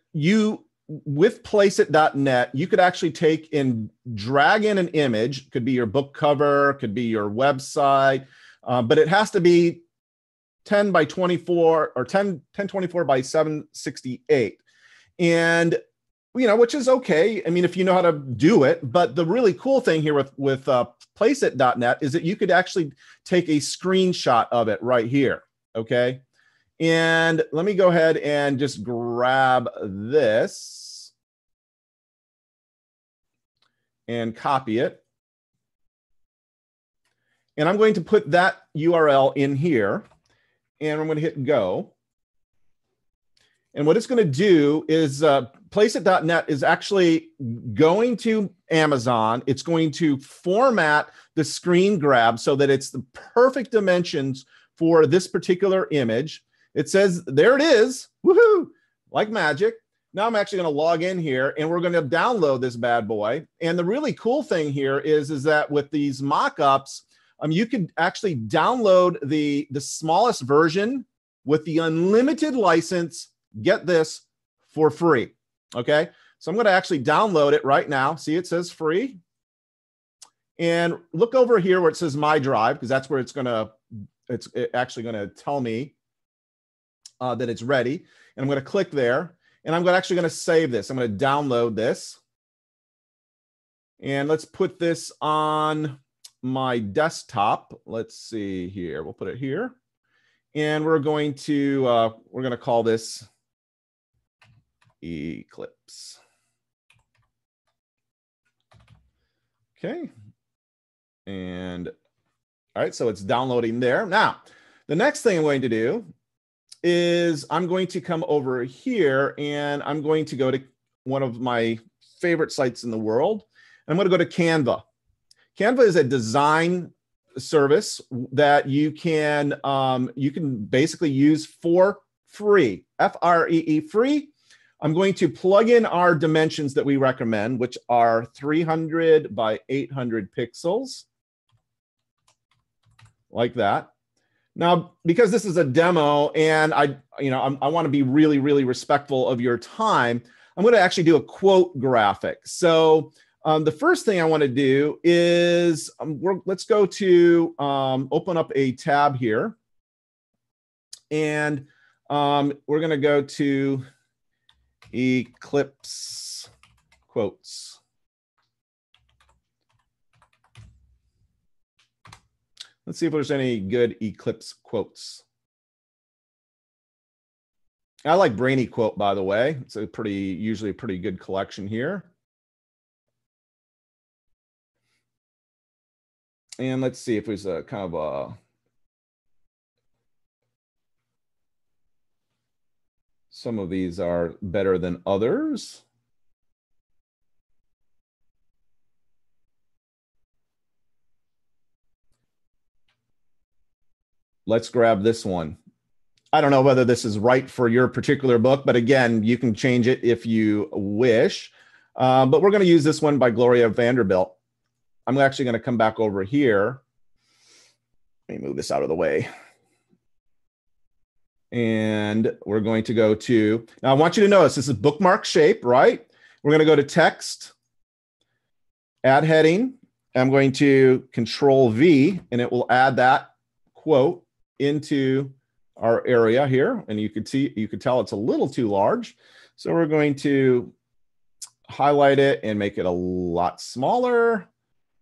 with placeit.net, you could actually take and drag in an image. Could be your book cover, could be your website, but it has to be 10 by 24 or 1024 by 768. And, which is okay. I mean, if you know how to do it, but the really cool thing here with placeit.net is that you could actually take a screenshot of it right here. Okay. And let me go ahead and just grab this and copy it. And I'm going to put that URL in here, and I'm going to hit go. And what it's going to do is placeit.net is actually going to Amazon. It's going to format the screen grab so that it's the perfect dimensions for this particular image. It says, there it is, woohoo, like magic. Now I'm actually going to log in here, and we're going to download this bad boy. And the really cool thing here is that with these mock-ups, you could actually download the smallest version with the unlimited license, get this, for free, okay? So I'm going to actually download it right now. See, it says free. And look over here where it says My Drive, because that's where it's actually going to tell me that it's ready. And I'm going to click there, and I'm actually going to save this. I'm going to download this, and let's put this on my desktop. Let's see here. We'll put it here, and we're going to call this Eclipse. Okay, and all right, so it's downloading there. Now, the next thing I'm going to do is I'm going to come over here, and I'm going to go to one of my favorite sites in the world. I'm going to go to Canva. Canva is a design service that you can basically use for free, F-R-E-E, free. I'm going to plug in our dimensions that we recommend, which are 300 by 800 pixels, like that. Now, because this is a demo and I want to be really, really respectful of your time, I'm going to actually do a quote graphic. So the first thing I want to do is let's go to open up a tab here, and we're going to go to Eclipse quotes. Let's see if there's any good Eclipse quotes. I like Brainy Quote, by the way. It's a usually a pretty good collection here. And let's see if there's a kind of a some of these are better than others. Let's grab this one. I don't know whether this is right for your particular book, but again, you can change it if you wish. But we're going to use this one by Gloria Vanderbilt. I'm actually going to come back over here. Let me move this out of the way. And we're going to go to, now I want you to notice this is bookmark shape, right? We're going to go to text, add heading. I'm going to Control V, and it will add that quote into our area here. And you can tell it's a little too large. So we're going to highlight it and make it a lot smaller.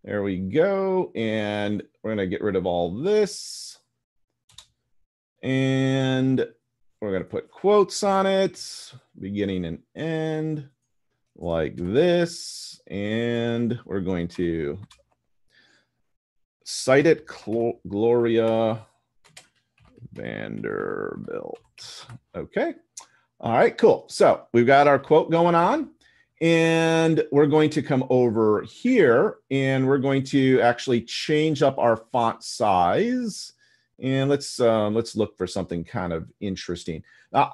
There we go. And we're going to get rid of all this. And we're going to put quotes on it, beginning and end, like this. And we're going to cite it, Gloria Vanderbilt. Okay. All right, cool. So we've got our quote going on. And we're going to come over here and we're going to actually change up our font size. And let's look for something kind of interesting.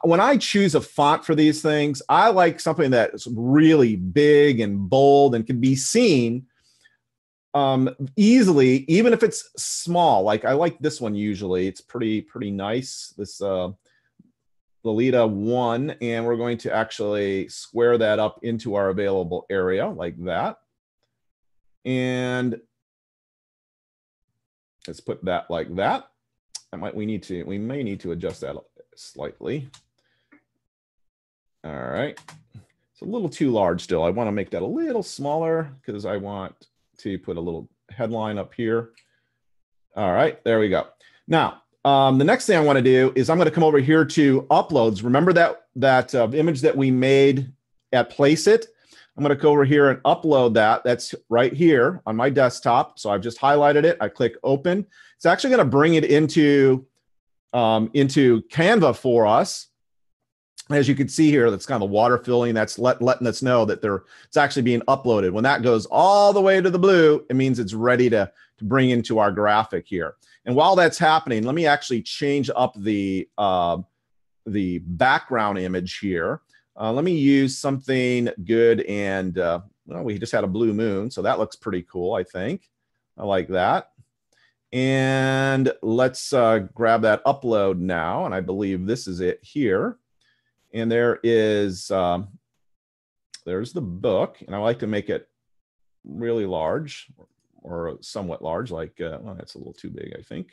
When I choose a font for these things, I like something that's really big and bold and can be seen easily, even if it's small. Like I like this one usually. It's pretty nice. This Lolita 1, and we're going to actually square that up into our available area like that. And let's put that like that. We may need to adjust that slightly. All right. It's a little too large still. I want to make that a little smaller because I want to put a little headline up here. All right, there we go. Now, the next thing I want to do is I'm going to come over here to uploads. Remember that image that we made at Placeit? I'm going to go over here and upload that. That's right here on my desktop. So I've just highlighted it. I click open. It's actually going to bring it into Canva for us. As you can see here, that's kind of the water filling. That's letting us know that it's actually being uploaded. When that goes all the way to the blue, it means it's ready to bring into our graphic here. And while that's happening, let me actually change up the background image here. Let me use something good. And well, we just had a blue moon, so that looks pretty cool, I think. I like that. And let's grab that upload now. And I believe this is it here. And there is, there's the book. And I like to make it really large or somewhat large, like, well, that's a little too big, I think.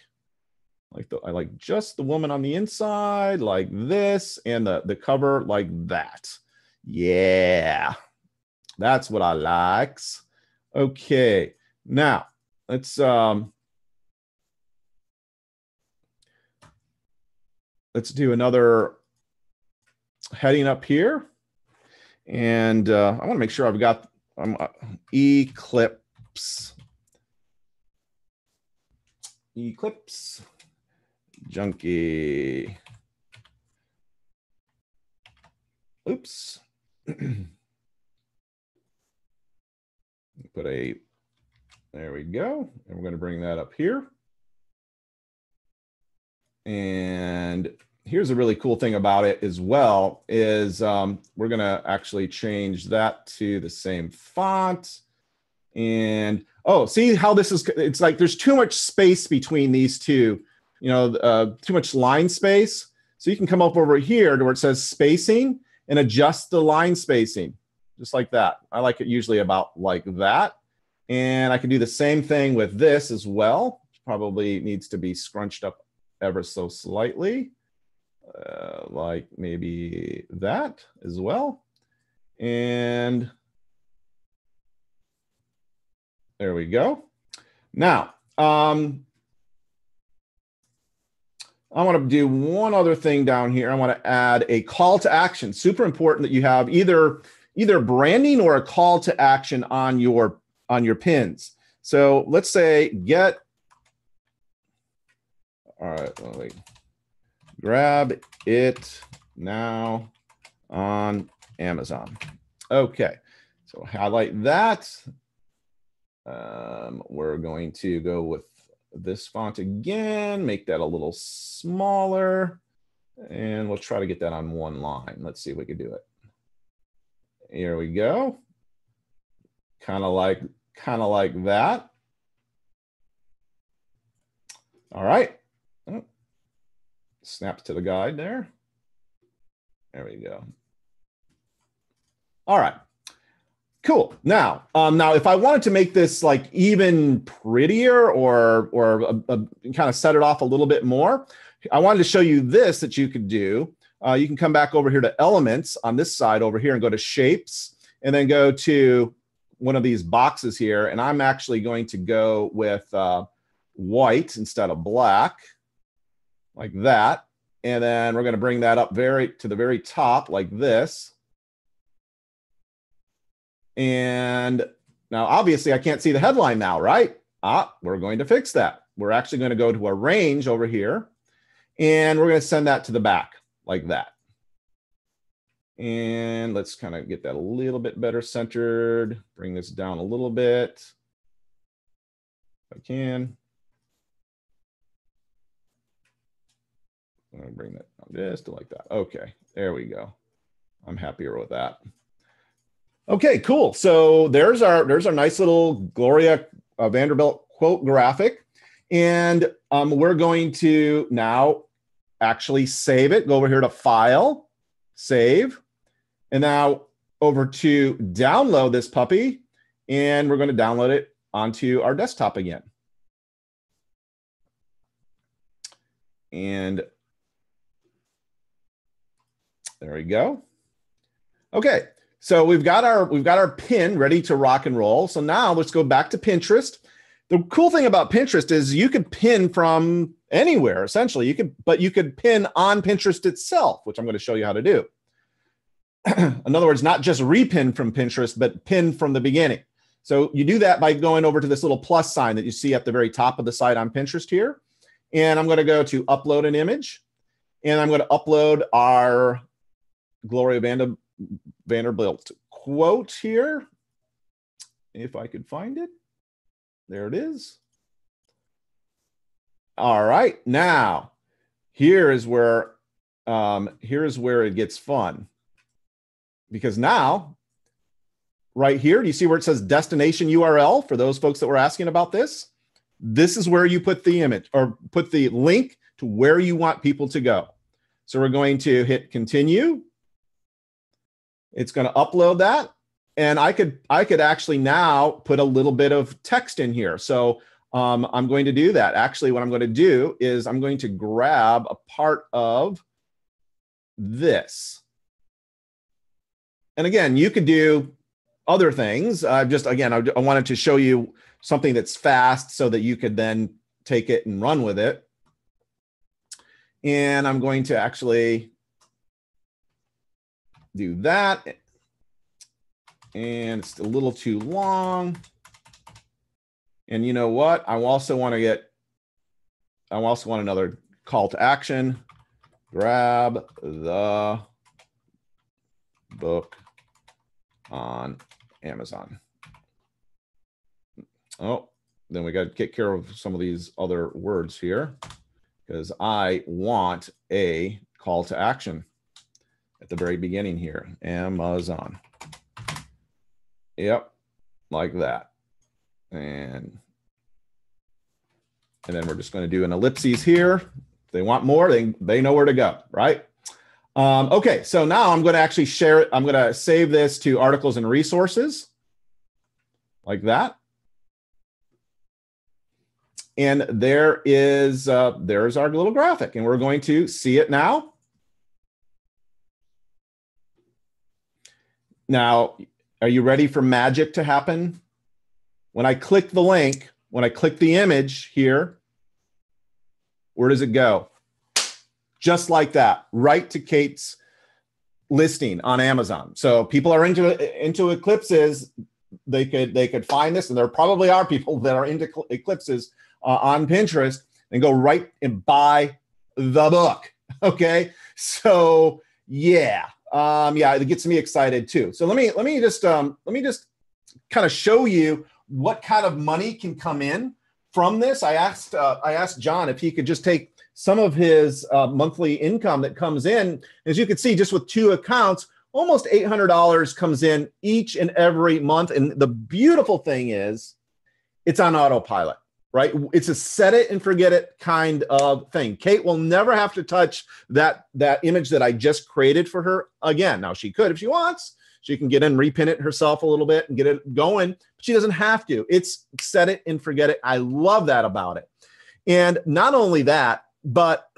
I like just the woman on the inside like this, and the cover like that. Yeah, that's what I likes. Okay, now let's do another heading up here, and I want to make sure I've got Eclipse Junkie. Oops. There we go. And we're going to bring that up here. And here's a really cool thing about it as well is we're going to actually change that to the same font. And oh, see how this is, it's like there's too much space between these two, you know, too much line space. So you can come up over here to where it says spacing and adjust the line spacing, just like that. I like it usually about like that. And I can do the same thing with this as well. Probably needs to be scrunched up ever so slightly, like maybe that as well. And there we go. Now, I want to do one other thing down here. I want to add a call to action. Super important that you have either branding or a call to action on your pins. So let's say get, all right, wait, grab it now on Amazon. Okay, so highlight that. We're going to go with this font again, make that a little smaller, and we'll try to get that on one line. Let's see if we can do it. Here we go. Kind of like that. All right. Oh, snaps to the guide there. There we go. All right. Cool. Now, if I wanted to make this like even prettier or kind of set it off a little bit more, I wanted to show you this that you could do. You can come back over here to Elements on this side over here and go to Shapes, and then go to one of these boxes here. And I'm actually going to go with white instead of black, like that. And then we're going to bring that up to the very top like this. And now, obviously, I can't see the headline now, right? We're going to fix that. We're actually going to go to Arrange over here, and we're going to send that to the back like that. And let's kind of get that a little bit better centered. Bring this down a little bit if I can. I'm going to bring that down just like that. Okay, there we go. I'm happier with that. Okay, cool. So there's our nice little Gloria Vanderbilt quote graphic. And we're going to now actually save it. Go over here to File, Save. And now over to download this puppy. And we're going to download it onto our desktop again. And there we go. Okay. So we've got our pin ready to rock and roll. So now let's go back to Pinterest. The cool thing about Pinterest is you could pin from anywhere, essentially. But you could pin on Pinterest itself, which I'm going to show you how to do. In other words, not just repin from Pinterest, but pin from the beginning. So you do that by going over to this little plus sign that you see at the very top of the site on Pinterest here. And I'm going to go to upload an image. And I'm going to upload our Gloria Vanderbilt quote here, if I could find it. There it is. All right, now here is where it gets fun, because now right here, do you see where it says destination URL? For those folks that were asking about this, this is where you put the image or put the link to where you want people to go. So we're going to hit continue. It's going to upload that. And I could actually now put a little bit of text in here. So I'm going to do that. Actually, what I'm going to do is I'm going to grab a part of this. And again, you could do other things. I wanted to show you something that's fast so that you could then take it and run with it. And I'm going to actually do that. And it's a little too long. And you know what? I also want another call to action. Grab the book on Amazon. Oh, then we got to take care of some of these other words here, because I want a call to action at the very beginning here. Amazon. Yep, like that. And then we're just going to do an ellipses here. If they want more, they know where to go, right? Okay, so now I'm going to actually share it. I'm going to save this to articles and resources, like that. And there's our little graphic, and we're going to see it now. Now, are you ready for magic to happen? When I click the link, when I click the image here, where does it go? just like that, right to Kate's listing on Amazon. So people are into eclipses. They could find this, and there probably are people that are into eclipses on Pinterest, and go right and buy the book. Okay, so yeah, it gets me excited too. So let me just kind of show you what kind of money can come in from this. I asked John if he could just take some of his monthly income that comes in. As you can see, just with 2 accounts, almost $800 comes in each and every month. And the beautiful thing is it's on autopilot, right? It's a set it and forget it kind of thing. Kate will never have to touch that image that I just created for her again. Now, she could if she wants. She can get in, repin it herself a little bit and get it going, but she doesn't have to. It's set it and forget it. I love that about it. And not only that, but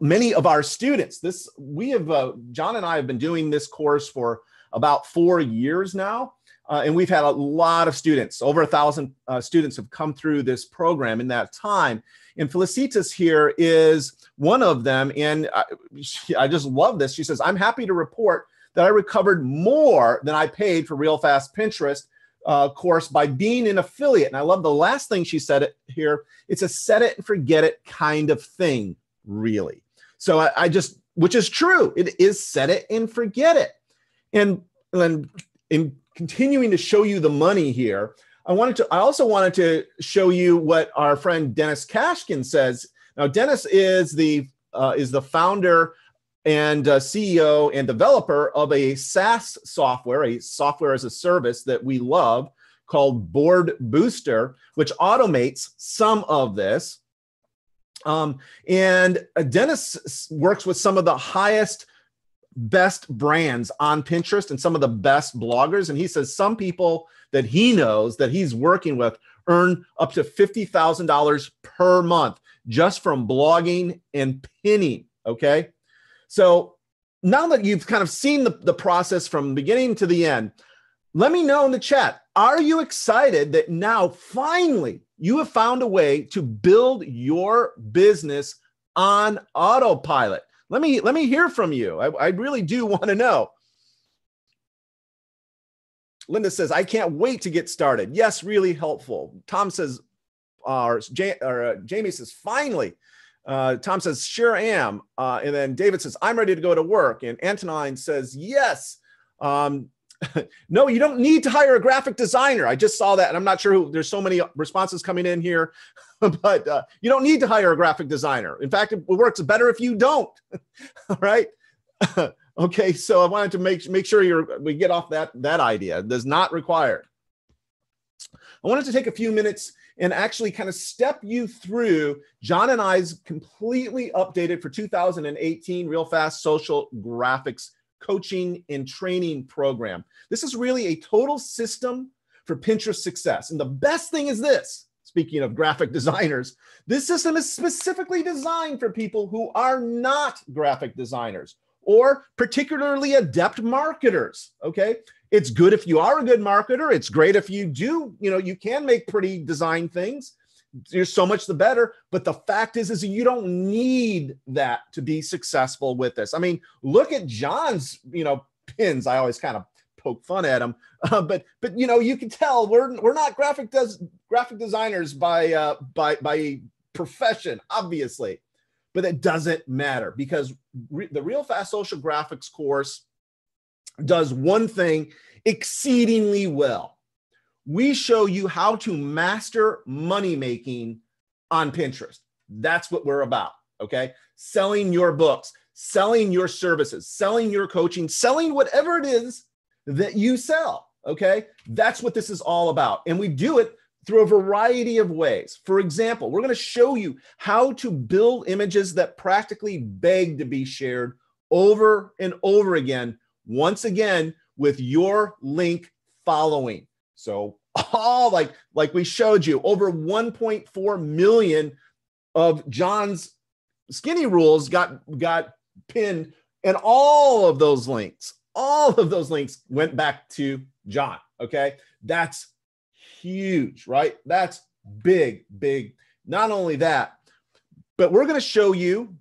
many of our students, John and I have been doing this course for about 4 years now. And we've had a lot of students, over 1,000 students have come through this program in that time. And Felicitas here is one of them. And I just love this. She says, I'm happy to report that I recovered more than I paid for Real Fast Pinterest course by being an affiliate. And I love the last thing she said here. It's a set it and forget it kind of thing, really. So which is true. It is set it and forget it. And in continuing to show you the money here, I also wanted to show you what our friend Dennis Kashkin says. Now, Dennis is the founder and CEO and developer of a SaaS software, a software as a service that we love called Board Booster, which automates some of this. And Dennis works with some of the best brands on Pinterest and some of the best bloggers. And he says some people that he knows that he's working with earn up to $50,000 per month just from blogging and pinning. Okay. So now that you've kind of seen the process from beginning to the end, let me know in the chat. Are you excited that now finally you have found a way to build your business on autopilot? Let me hear from you. I really do want to know. Linda says, I can't wait to get started. Yes, really helpful. Tom says, Jamie says, finally. Tom says, sure am. And then David says, I'm ready to go to work. And Antonine says, yes. No, you don't need to hire a graphic designer. I just saw that, and I'm not sure who. There's so many responses coming in here, but you don't need to hire a graphic designer. In fact, it works better if you don't. All right. Okay. So I wanted to make sure we get off that idea. It does not require. I wanted to take a few minutes and actually kind of step you through John and I's completely updated for 2018 Real Fast Social Graphics coaching and training program. This is really a total system for Pinterest success. And the best thing is this, speaking of graphic designers, this system is specifically designed for people who are not graphic designers or particularly adept marketers, okay? It's good if you are a good marketer. It's great if you do, you can make pretty design things. There's so much the better. But the fact is you don't need that to be successful with this. I mean, look at John's, pins. I always kind of poke fun at him, but you can tell we're not graphic designers by profession, obviously, but it doesn't matter because the Real Fast Social Graphics course does one thing exceedingly well. We show you how to master money making on Pinterest. That's what we're about, okay? Selling your books, selling your services, selling your coaching, selling whatever it is that you sell, okay? That's what this is all about. And we do it through a variety of ways. For example, we're going to show you how to build images that practically beg to be shared over and over again, once again, with your link following. So all like we showed you, over 1.4 million of John's skinny rules got pinned, and all of those links went back to John. Okay. That's huge, right? That's big. Not only that, But we're going to show you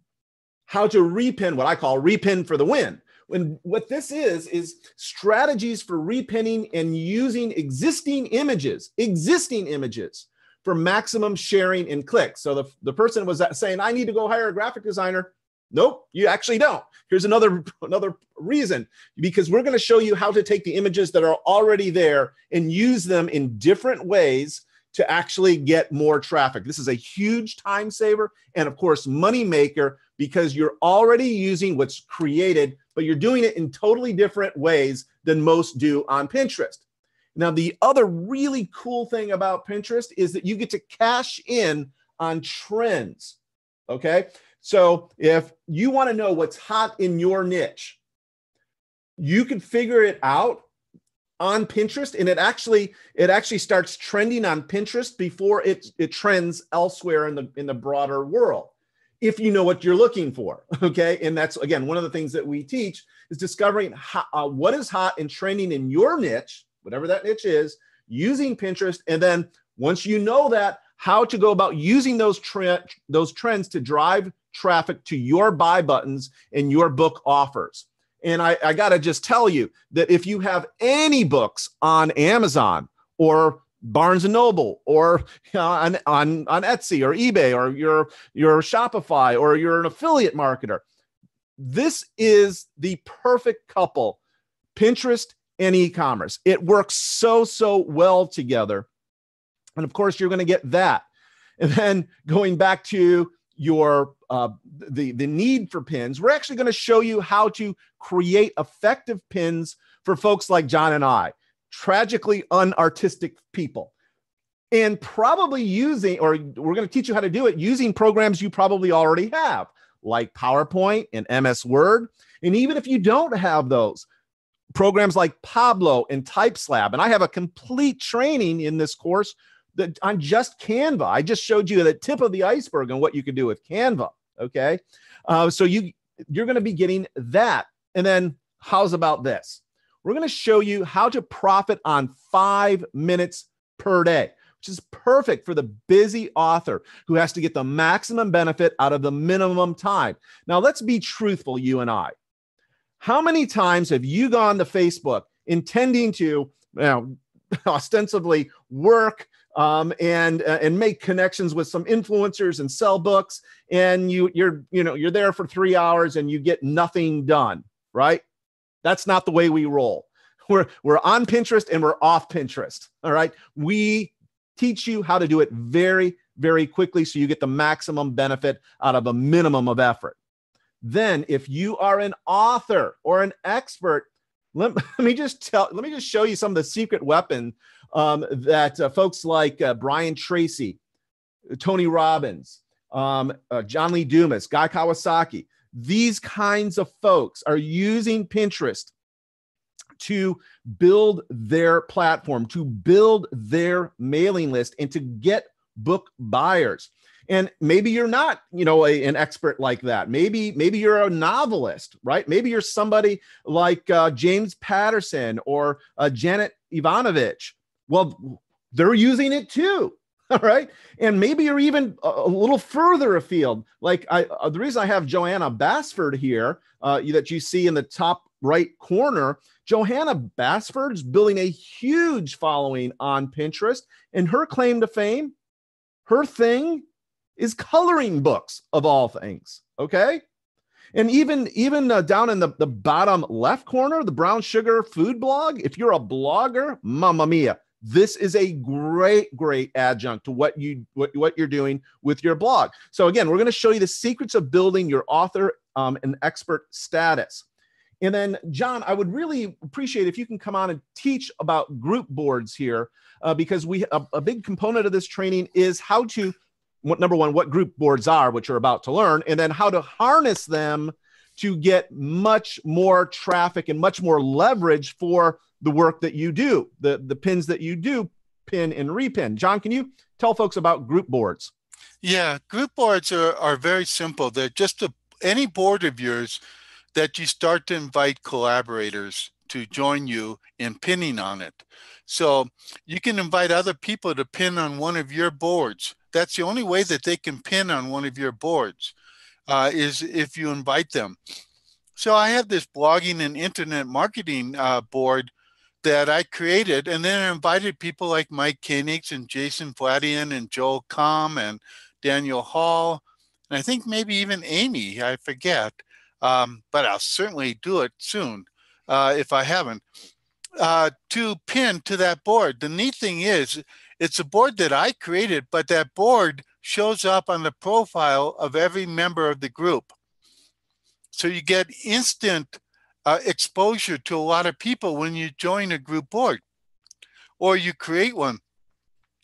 how to repin, what I call repin for the win. What this is strategies for repinning and using existing images for maximum sharing and clicks. So the person was saying, I need to go hire a graphic designer. Nope, you actually don't. Here's another reason, because we're going to show you how to take the images that are already there and use them in different ways to actually get more traffic. This is a huge time saver and, of course, money maker, because you're already using what's created, but you're doing it in totally different ways than most do on Pinterest. Now, the other really cool thing about Pinterest is that you get to cash in on trends, okay? So if you want to know what's hot in your niche, you can figure it out on Pinterest, and it actually starts trending on Pinterest before it trends elsewhere in the broader world, if you know what you're looking for, okay? And that's, again, one of the things that we teach is discovering what is hot and trending in your niche, whatever that niche is, using Pinterest, and then once you know that, how to go about using those trends to drive traffic to your buy buttons and your book offers. And I got to just tell you that if you have any books on Amazon or Barnes and Noble or on Etsy or eBay, or you're Shopify, or you're an affiliate marketer, this is the perfect couple, Pinterest and e-commerce. It works so well together. And of course, you're going to get that. And then going back to your the need for pins, we're actually going to show you how to create effective pins for folks like John and I, tragically unartistic people, and probably using, or we're going to teach you how to do it using programs you probably already have, like PowerPoint and MS Word. And even if you don't have those, programs like Pablo and TypeSlab. And I have a complete training in this course that on just Canva. I just showed you the tip of the iceberg on what you can do with Canva. Okay. So you're going to be getting that. And then how's about this? We're going to show you how to profit on 5 minutes per day, which is perfect for the busy author who has to get the maximum benefit out of the minimum time. Now, let's be truthful, you and I. How many times have you gone to Facebook intending to, ostensibly work and make connections with some influencers and sell books, and you're there for 3 hours and you get nothing done, right? That's not the way we roll. We're on Pinterest and we're off Pinterest. All right. We teach you how to do it very, very quickly so you get the maximum benefit out of a minimum of effort. Then if you are an author or an expert, let me just show you some of the secret weapon that folks like Brian Tracy, Tony Robbins, John Lee Dumas, Guy Kawasaki, these kinds of folks are using Pinterest to build their platform, to build their mailing list, and to get book buyers. And maybe you're not, an expert like that. Maybe you're a novelist, right? Maybe you're somebody like James Patterson or Janet Ivanovich. Well, they're using it too. All right. And maybe you're even a little further afield. Like the reason I have Joanna Basford here that you see in the top right corner, Johanna Basford is building a huge following on Pinterest. And her claim to fame, her thing is coloring books, of all things. Okay. And even down in the bottom left corner, the Brown Sugar Food Blog, if you're a blogger, mamma mia, this is a great adjunct to what you're doing with your blog. So again, we're going to show you the secrets of building your author and expert status. And then, John, I would really appreciate if you can come on and teach about group boards here, because a big component of this training is how to, number one, what group boards are, which you're about to learn, and then how to harness them to get much more traffic and much more leverage for the work that you do, the pins that you do pin and repin. John, can you tell folks about group boards? Yeah, group boards are very simple. They're just any board of yours that you start to invite collaborators to join you in pinning on it. So you can invite other people to pin on one of your boards. that's the only way that they can pin on one of your boards, is if you invite them. So I have this blogging and internet marketing board that I created, and then I invited people like Mike Koenigs and Jason Vladian and Joel Comm and Daniel Hall, and I think maybe even Amy, I forget, but I'll certainly do it soon if I haven't, to pin to that board. The neat thing is, it's a board that I created, but that board shows up on the profile of every member of the group. So you get instant exposure to a lot of people when you join a group board or you create one.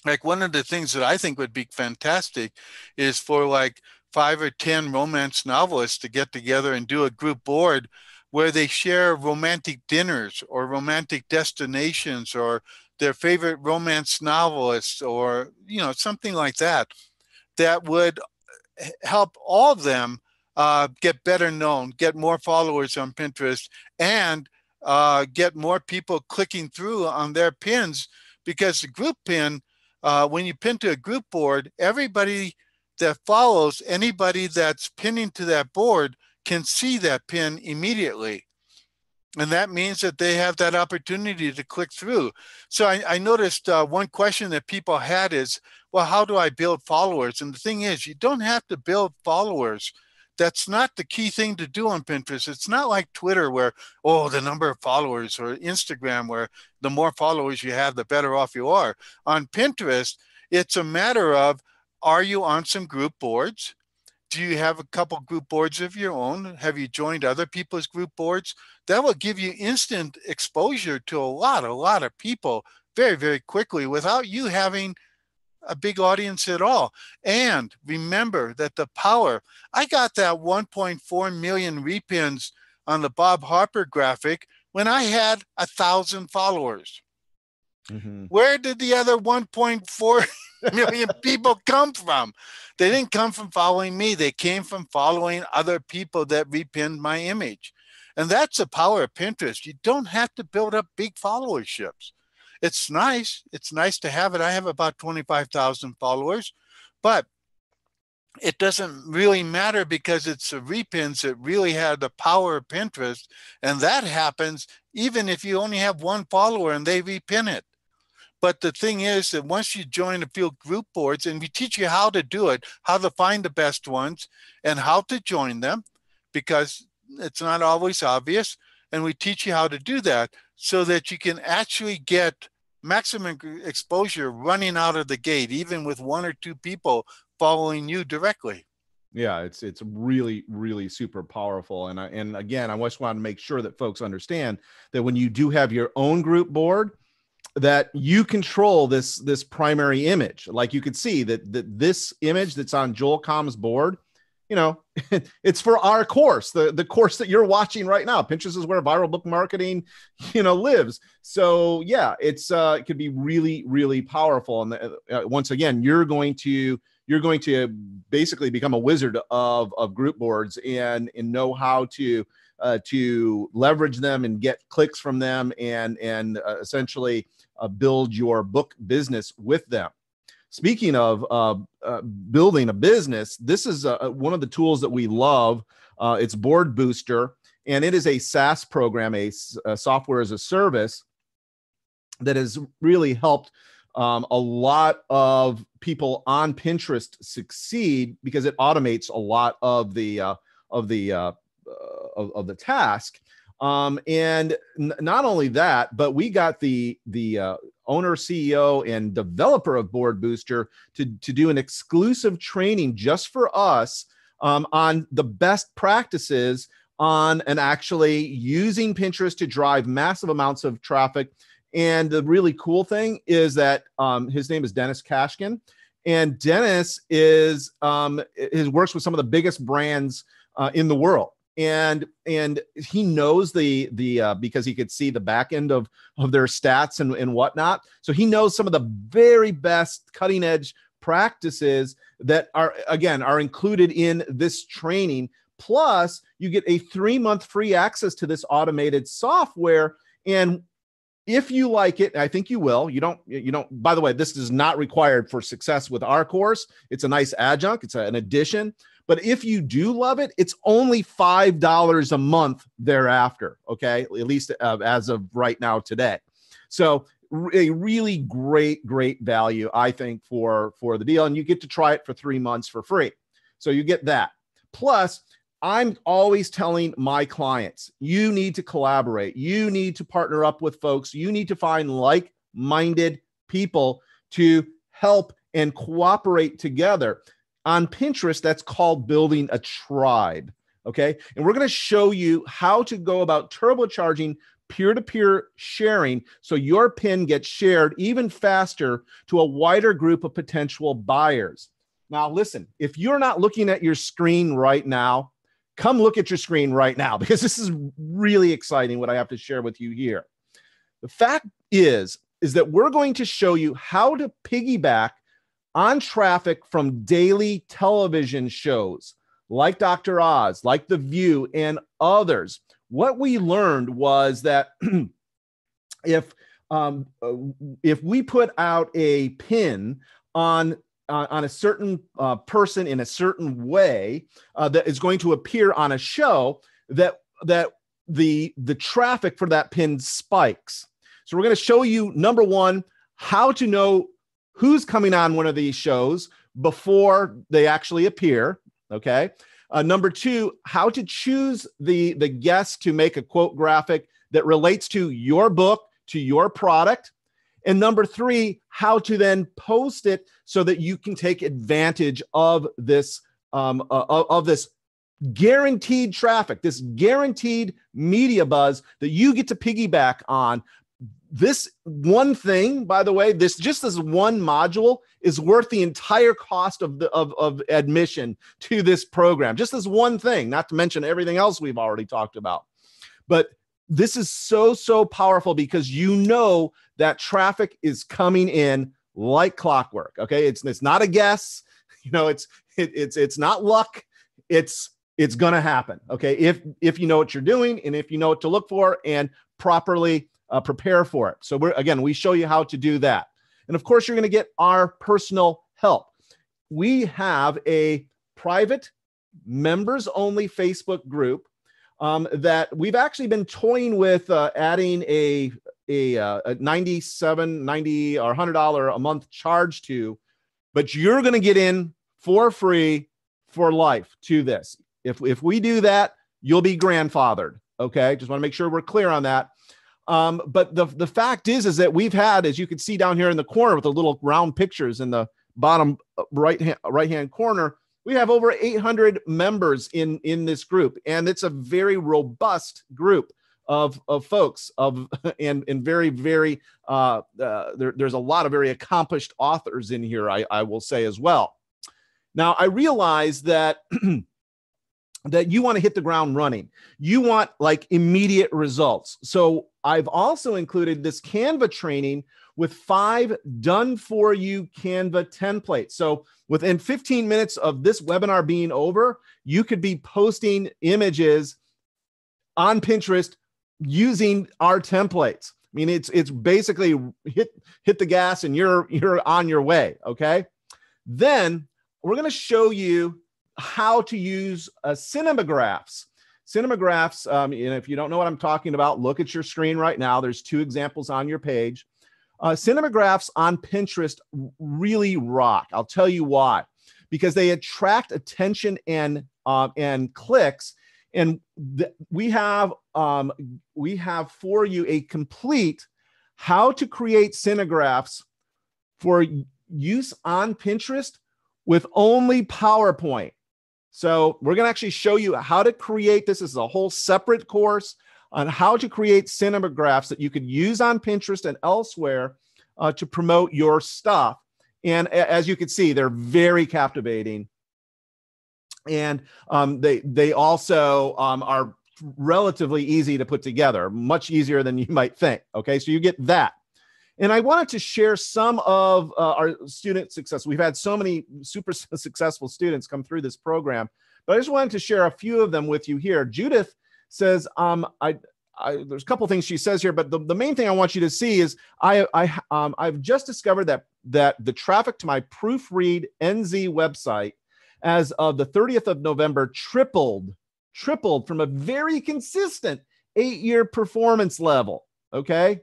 Like one of the things that I think would be fantastic is for like 5 or 10 romance novelists to get together and do a group board where they share romantic dinners or romantic destinations or their favorite romance novelists or, you know, something like that, that would help all of them get better known, get more followers on Pinterest, and get more people clicking through on their pins, because the group pin, when you pin to a group board, everybody that follows anybody that's pinning to that board can see that pin immediately. And that means that they have that opportunity to click through. So I noticed one question that people had is, well, how do I build followers? And the thing is, you don't have to build followers. That's not the key thing to do on Pinterest. It's not like Twitter where, oh, the number of followers, or Instagram where the more followers you have, the better off you are. On Pinterest, it's a matter of, are you on some group boards? Do you have a couple group boards of your own? Have you joined other people's group boards? That will give you instant exposure to a lot of people very, very quickly without you having a big audience at all. And remember that the power, I got that 1.4 million repins on the Bob Harper graphic when I had 1,000 followers. Mm-hmm. Where did the other 1.4 million people come from? They didn't come from following me. They came from following other people that repinned my image. And that's the power of Pinterest. You don't have to build up big followerships. It's nice. It's nice to have it. I have about 25,000 followers, but it doesn't really matter because it's the repins that really have the power of Pinterest. And that happens even if you only have one follower and they repin it. But the thing is that once you join a few group boards, and we teach you how to do it, how to find the best ones and how to join them, because it's not always obvious. And we teach you how to do that so that you can actually get maximum exposure running out of the gate, even with 1 or 2 people following you directly. Yeah, it's really, really super powerful. And again, I just want to make sure that folks understand that when you do have your own group board, that you control this primary image. Like you could see that this image that's on Joel Comm's board, you know, it's for our course, the course that you're watching right now. Pinterest is where viral book marketing, you know, lives. So yeah, it could be really, really powerful. And once again, you're going to basically become a wizard of group boards and know how to leverage them and get clicks from them and essentially build your book business with them. Speaking of building a business, this is one of the tools that we love. It's Board Booster, and it is a SaaS program, a software as a service that has really helped a lot of people on Pinterest succeed because it automates a lot of the task. And not only that, but we got the owner, CEO, and developer of Board Booster to do an exclusive training just for us on the best practices on and actually using Pinterest to drive massive amounts of traffic. And the really cool thing is that his name is Dennis Kashkin, and Dennis works with some of the biggest brands in the world. And he knows because he could see the back end of their stats and whatnot. So he knows some of the very best cutting edge practices that are included in this training. Plus, you get a 3-month free access to this automated software. And if you like it, I think you will. You don't, by the way, this is not required for success with our course. It's a nice adjunct. It's an addition. But if you do love it, it's only $5 a month thereafter. Okay. At least as of right now today. So a really great value, I think, for the deal. And you get to try it for 3 months for free. So you get that. Plus, I'm always telling my clients, you need to collaborate. You need to partner up with folks. You need to find like-minded people to help and cooperate together. On Pinterest, that's called building a tribe, okay? And we're going to show you how to go about turbocharging peer-to-peer sharing so your pin gets shared even faster to a wider group of potential buyers. Now, listen, if you're not looking at your screen right now, come look at your screen right now, because this is really exciting what I have to share with you here. The fact is that we're going to show you how to piggyback on traffic from daily television shows like Dr. Oz, like The View, and others. What we learned was that if we put out a pin on a certain person in a certain way that is going to appear on a show, that the traffic for that pin spikes. So we're going to show you, number one, how to know who's coming on one of these shows before they actually appear. Okay. Number two, how to choose the guest to make a quote graphic that relates to your book, to your product. And number three, how to then post it so that you can take advantage of this guaranteed traffic, this guaranteed media buzz that you get to piggyback on. This one thing, by the way, this one module is worth the entire cost of admission to this program. Just this one thing, not to mention everything else we've already talked about. But this is so powerful because you know that traffic is coming in like clockwork. Okay, it's not a guess. You know, it's not luck. It's gonna happen. Okay, if you know what you're doing and if you know what to look for and properly prepare for it. So we show you how to do that. And of course, you're going to get our personal help. We have a private members only Facebook group that we've actually been toying with adding a $97, $90 or $100 a month charge to, but you're going to get in for free for life to this. If we do that, you'll be grandfathered. Okay. Just want to make sure we're clear on that. But the fact is that we've had, as you can see down here in the corner with the little round pictures in the bottom right hand corner, we have over 800 members in this group, and it's a very robust group of folks and very there's a lot of very accomplished authors in here, I will say as well. Now I realize that that you want to hit the ground running. You want like immediate results. So I've also included this Canva training with 5 done for you Canva templates. So within 15 minutes of this webinar being over, you could be posting images on Pinterest using our templates. I mean, it's basically hit the gas and you're on your way. Okay. Then we're going to show you how to use cinemagraphs. Cinemagraphs, if you don't know what I'm talking about, look at your screen right now. There's 2 examples on your page. Cinemagraphs on Pinterest really rock. I'll tell you why. Because they attract attention and clicks. And we have for you a complete how to create cinemagraphs for use on Pinterest with only PowerPoint. So we're going to actually show you how to create this. This is a whole separate course on how to create cinemagraphs that you could use on Pinterest and elsewhere to promote your stuff. And as you can see, they're very captivating. And they also are relatively easy to put together, much easier than you might think. Okay, so you get that. And I wanted to share some of our student success. We've had so many super successful students come through this program, but I just wanted to share a few of them with you here. Judith says, there's a couple things she says here, but the main thing I want you to see is I've just discovered that the traffic to my Proofread NZ website as of the 30th of November tripled from a very consistent 8-year performance level. Okay.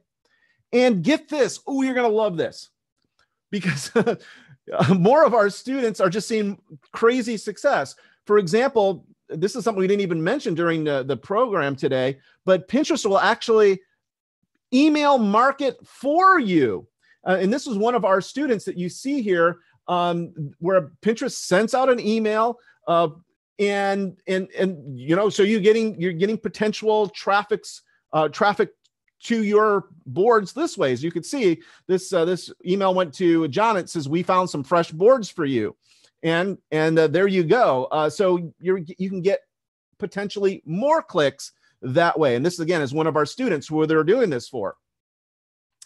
And get this. Oh, you're going to love this, because more of our students are just seeing crazy success. For example, this is something we didn't even mention during the program today, but Pinterest will actually email market for you. And this was one of our students that you see here, where Pinterest sends out an email, and you know, so you're getting potential traffic to your boards this way. As you can see, this email went to John. It says, "We found some fresh boards for you," and there you go. So you can get potentially more clicks that way. And this again is one of our students who they're doing this for.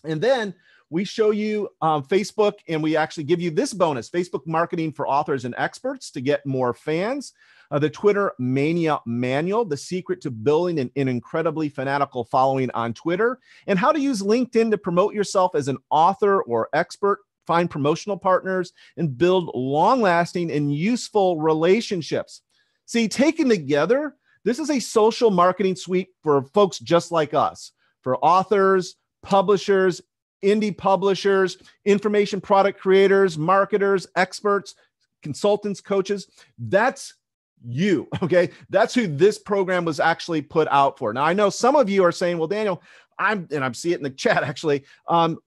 And then we show you Facebook, and we actually give you this bonus: Facebook marketing for authors and experts to get more fans. The Twitter Mania Manual, the secret to building an incredibly fanatical following on Twitter, and how to use LinkedIn to promote yourself as an author or expert, find promotional partners, and build long-lasting and useful relationships. See, taken together, this is a social marketing suite for folks just like us, for authors, publishers, indie publishers, information product creators, marketers, experts, consultants, coaches. That's you, okay? That's who this program was actually put out for. Now, I know some of you are saying, well, Daniel, I see it in the chat actually. How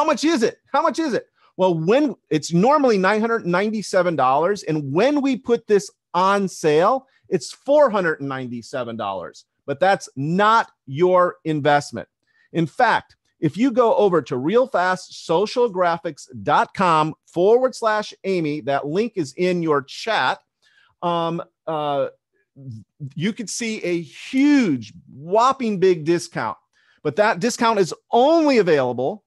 much is it? How much is it? Well, when it's normally $997, and when we put this on sale, it's $497, but that's not your investment. In fact, if you go over to realfastsocialgraphics.com/Amy, that link is in your chat. You could see a huge, whopping big discount, but that discount is only available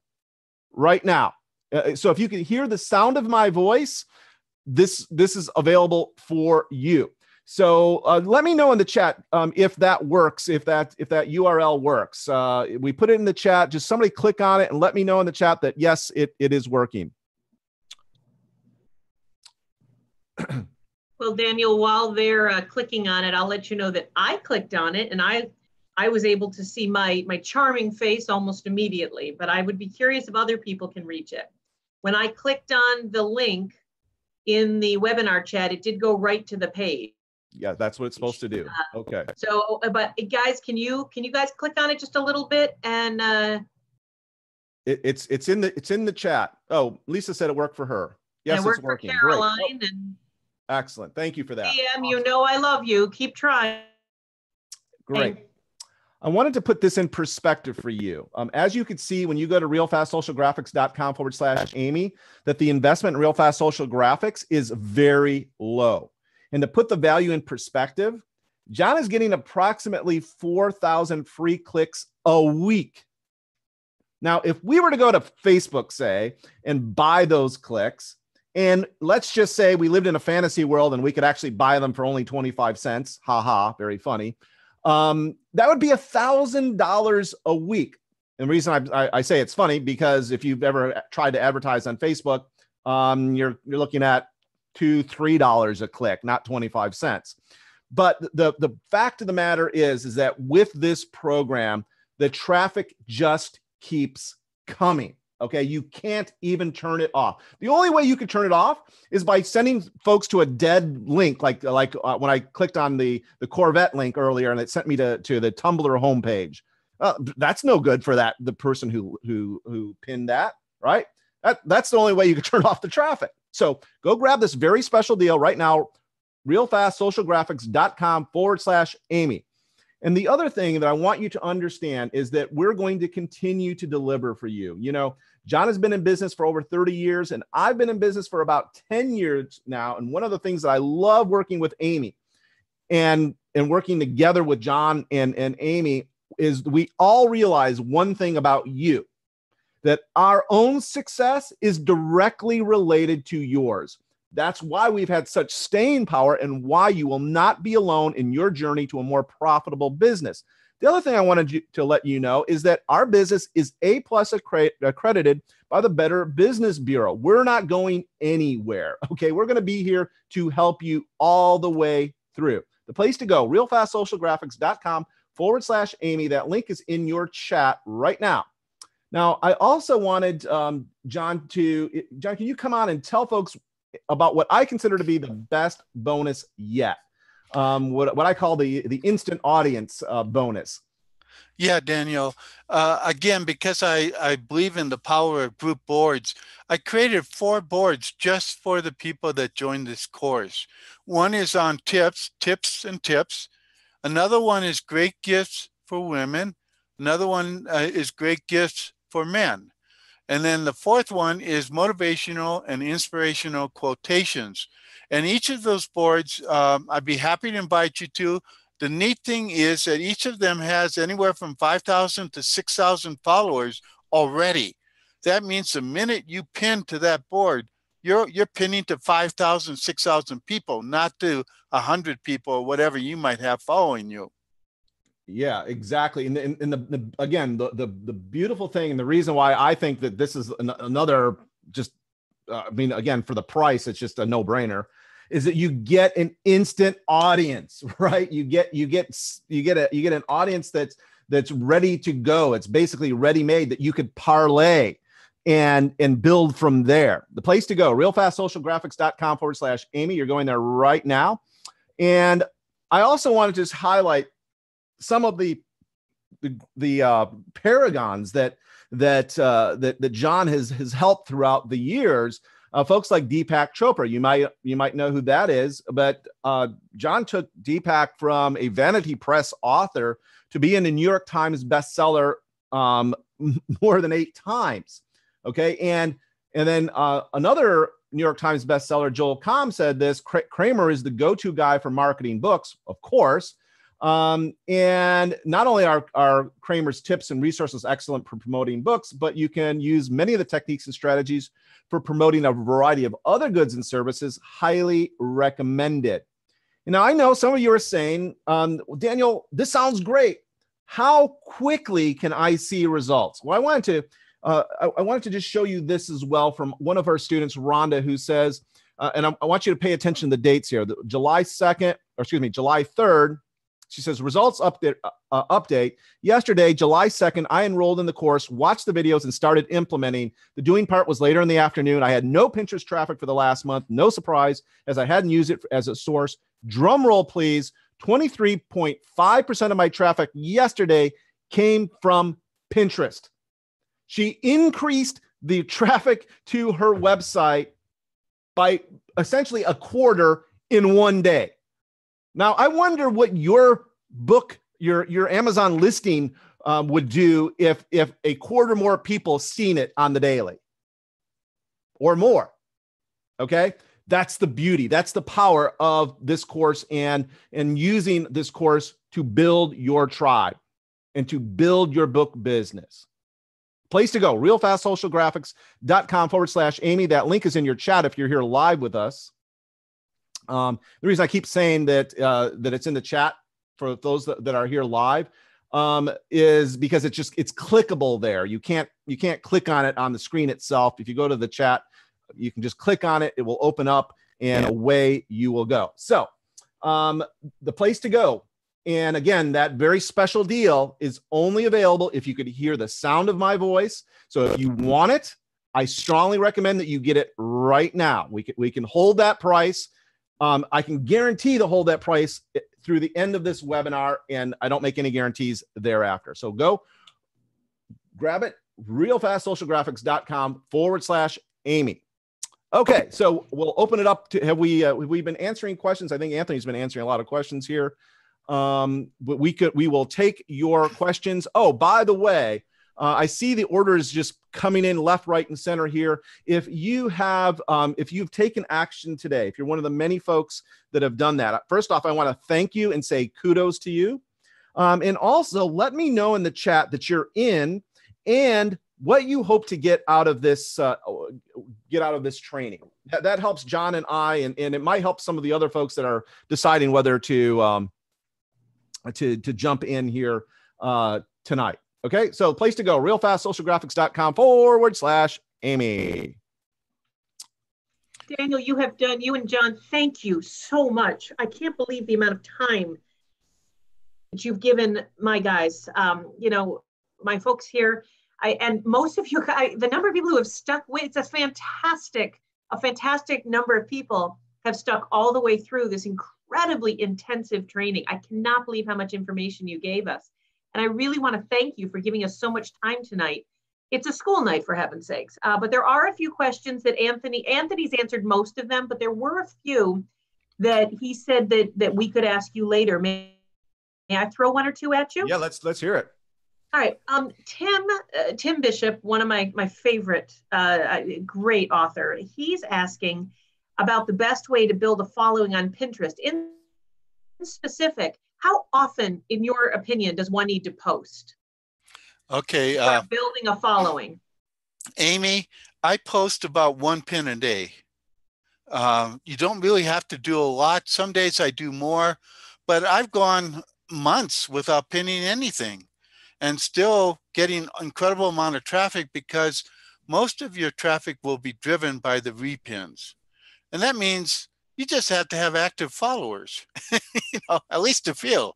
right now. So if you can hear the sound of my voice, this is available for you. So let me know in the chat if that works, if that URL works. We put it in the chat. Just somebody click on it and let me know in the chat that yes, it is working. Well, Daniel, while they're clicking on it, I'll let you know that I clicked on it, and I was able to see my charming face almost immediately, but I would be curious if other people can reach it. When I clicked on the link in the webinar chat, it did go right to the page. Yeah, that's what it's supposed to do. Okay. So, but guys, can you guys click on it just a little bit? And it's in the chat. Oh, Lisa said it worked for her. Yes, it's working. For Caroline. Great. And excellent. Thank you for that. PM, you know I love you. Keep trying. Great. I wanted to put this in perspective for you. As you can see, when you go to realfastsocialgraphics.com/Amy, that the investment in Real Fast Social Graphics is very low. And to put the value in perspective, John is getting approximately 4,000 free clicks a week. Now, if we were to go to Facebook, say, and buy those clicks, and let's just say we lived in a fantasy world and we could actually buy them for only 25 cents. Ha ha, very funny. That would be $1,000 a week. And the reason I say it's funny, because if you've ever tried to advertise on Facebook, you're looking at $2-3 a click, not 25 cents. But the fact of the matter is that with this program, the traffic just keeps coming. Okay, you can't even turn it off. The only way you can turn it off is by sending folks to a dead link, like when I clicked on the Corvette link earlier, and it sent me to the Tumblr homepage. That's no good for the person who pinned that, right? That's the only way you can turn off the traffic. So go grab this very special deal right now, realfastsocialgraphics.com/Amy. And the other thing that I want you to understand is that we're going to continue to deliver for you. You know, John has been in business for over 30 years, and I've been in business for about 10 years now. And one of the things that I love working with Amy and working together with John and Amy is we all realize one thing about you, that our own success is directly related to yours. That's why we've had such staying power and why you will not be alone in your journey to a more profitable business. The other thing I wanted to let you know is that our business is A+ accredited by the Better Business Bureau. We're not going anywhere. Okay, we're going to be here to help you all the way through. The place to go, realfastsocialgraphics.com/Amy. That link is in your chat right now. Now, I also wanted John, can you come on and tell folks about what I consider to be the best bonus yet? What I call the instant audience bonus. Yeah, Daniel. Again, because I believe in the power of group boards, I created 4 boards just for the people that joined this course. One is on tips. Another one is great gifts for women. Another one is great gifts for men. And then the 4th one is motivational and inspirational quotations. And each of those boards, I'd be happy to invite you to. The neat thing is that each of them has anywhere from 5,000 to 6,000 followers already. That means the minute you pin to that board, you're pinning to 5,000, 6,000 people, not to 100 people or whatever you might have following you. Yeah, exactly. And again, the beautiful thing, and the reason why I think that this is another just, again, for the price, it's just a no-brainer, is that you get an instant audience, right? You get an audience that's ready to go. It's basically ready-made that you could parlay and build from there. The place to go, realfastsocialgraphics.com/Amy. You're going there right now. And I also want to just highlight some of the paragons that John has helped throughout the years. Folks like Deepak Chopra, you might know who that is, but John took Deepak from a Vanity Press author to be in the New York Times bestseller more than 8 times. Okay, and then another New York Times bestseller, Joel Comm, said this: Kremer is the go-to guy for marketing books, of course. And not only are Kremer's tips and resources excellent for promoting books, but you can use many of the techniques and strategies for promoting a variety of other goods and services. Highly recommended. Now, I know some of you are saying, Daniel, this sounds great. How quickly can I see results? Well, I wanted to just show you this as well from one of our students, Rhonda, who says, and I want you to pay attention to the dates here, July 3rd. She says, results update. Yesterday, July 2nd, I enrolled in the course, watched the videos, and started implementing. The doing part was later in the afternoon. I had no Pinterest traffic for the last month. No surprise, as I hadn't used it as a source. Drum roll, please. 23.5% of my traffic yesterday came from Pinterest. She increased the traffic to her website by essentially a quarter in one day. Now, I wonder what your book, your Amazon listing would do if a quarter more people seen it on the daily or more. Okay, that's the beauty. That's the power of this course and using this course to build your tribe and to build your book business. Place to go, realfastsocialgraphics.com/Amy. That link is in your chat if you're here live with us. The reason I keep saying that it's in the chat for those that are here live is because it's clickable there. You can't click on it on the screen itself. If you go to the chat, you can just click on it. It will open up and away you will go. So the place to go. And again, that very special deal is only available if you could hear the sound of my voice. So if you want it, I strongly recommend that you get it right now. We can hold that price. I can guarantee to hold that price through the end of this webinar, and I don't make any guarantees thereafter. So go grab it, realfastsocialgraphics.com/Amy. Okay, so we'll open it up to, have we been answering questions? I think Anthony's been answering a lot of questions here. But we will take your questions. Oh, by the way, I see the orders just coming in left, right, and center here. If you have, if you've taken action today, if you're one of the many folks that have done that, first off, I want to thank you and say kudos to you. And also let me know in the chat that you're in and what you hope to get out of this, training. That helps John and I, and it might help some of the other folks that are deciding whether to jump in here tonight. Okay, so place to go, realfastsocialgraphics.com/Amy. Daniel, you and John, thank you so much. I can't believe the amount of time that you've given my guys. My folks here, and most of you guys, the number of people who have stuck with, it's a fantastic number of people have stuck all the way through this incredibly intensive training. I cannot believe how much information you gave us. And I really want to thank you for giving us so much time tonight. It's a school night, for heaven's sakes. But there are a few questions that Anthony's answered most of them, but there were a few that he said that we could ask you later. May I throw one or two at you? Yeah, let's hear it. All right. Tim Bishop, one of my favorite, great author, he's asking about the best way to build a following on Pinterest. In specific, how often, in your opinion, does one need to post? Okay. Building a following. Amy, I post about one pin a day. You don't really have to do a lot. Some days I do more, but I've gone months without pinning anything and still getting incredible amount of traffic, because most of your traffic will be driven by the repins. And that means you just have to have active followers, at least a few.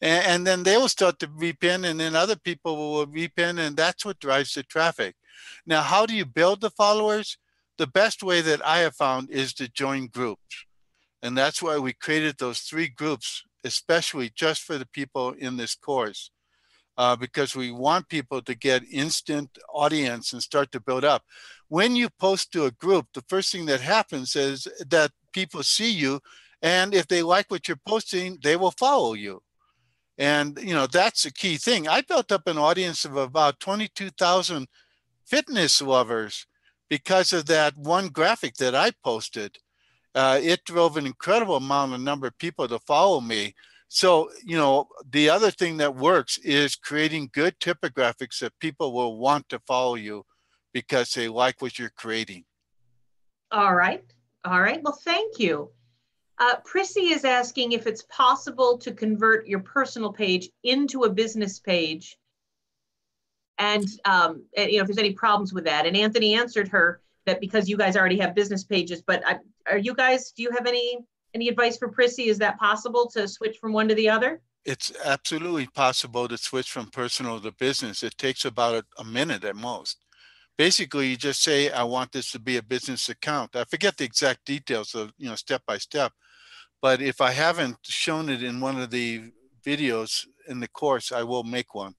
And then they will start to repin, and then other people will repin, and that's what drives the traffic. Now, how do you build the followers? The best way that I have found is to join groups. And that's why we created those 3 groups, especially just for the people in this course, because we want people to get instant audience and start to build up. When you post to a group, the first thing that happens is that people see you, and if they like what you're posting, they will follow you. And that's a key thing. I built up an audience of about 22,000 fitness lovers because of that one graphic that I posted. It drove an incredible number of people to follow me. So, the other thing that works is creating good typographics that people will want to follow you because they like what you're creating. All right. Well, thank you. Prissy is asking if it's possible to convert your personal page into a business page, and if there's any problems with that. And Anthony answered her that because you guys already have business pages, but do you have any advice for Prissy? Is that possible to switch from one to the other? It's absolutely possible to switch from personal to business. It takes about a minute at most. Basically, you just say, I want this to be a business account. I forget the exact details of, step by step. But if I haven't shown it in one of the videos in the course, I will make one.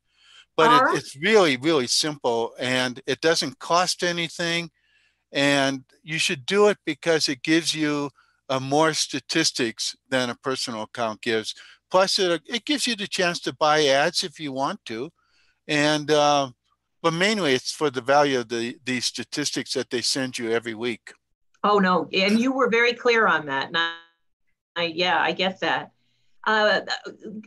But it's really, really simple, and it doesn't cost anything. And you should do it because it gives you more statistics than a personal account gives. Plus, it gives you the chance to buy ads if you want to. And but mainly, it's for the value of the statistics that they send you every week. Oh, no. And you were very clear on that. And I get that.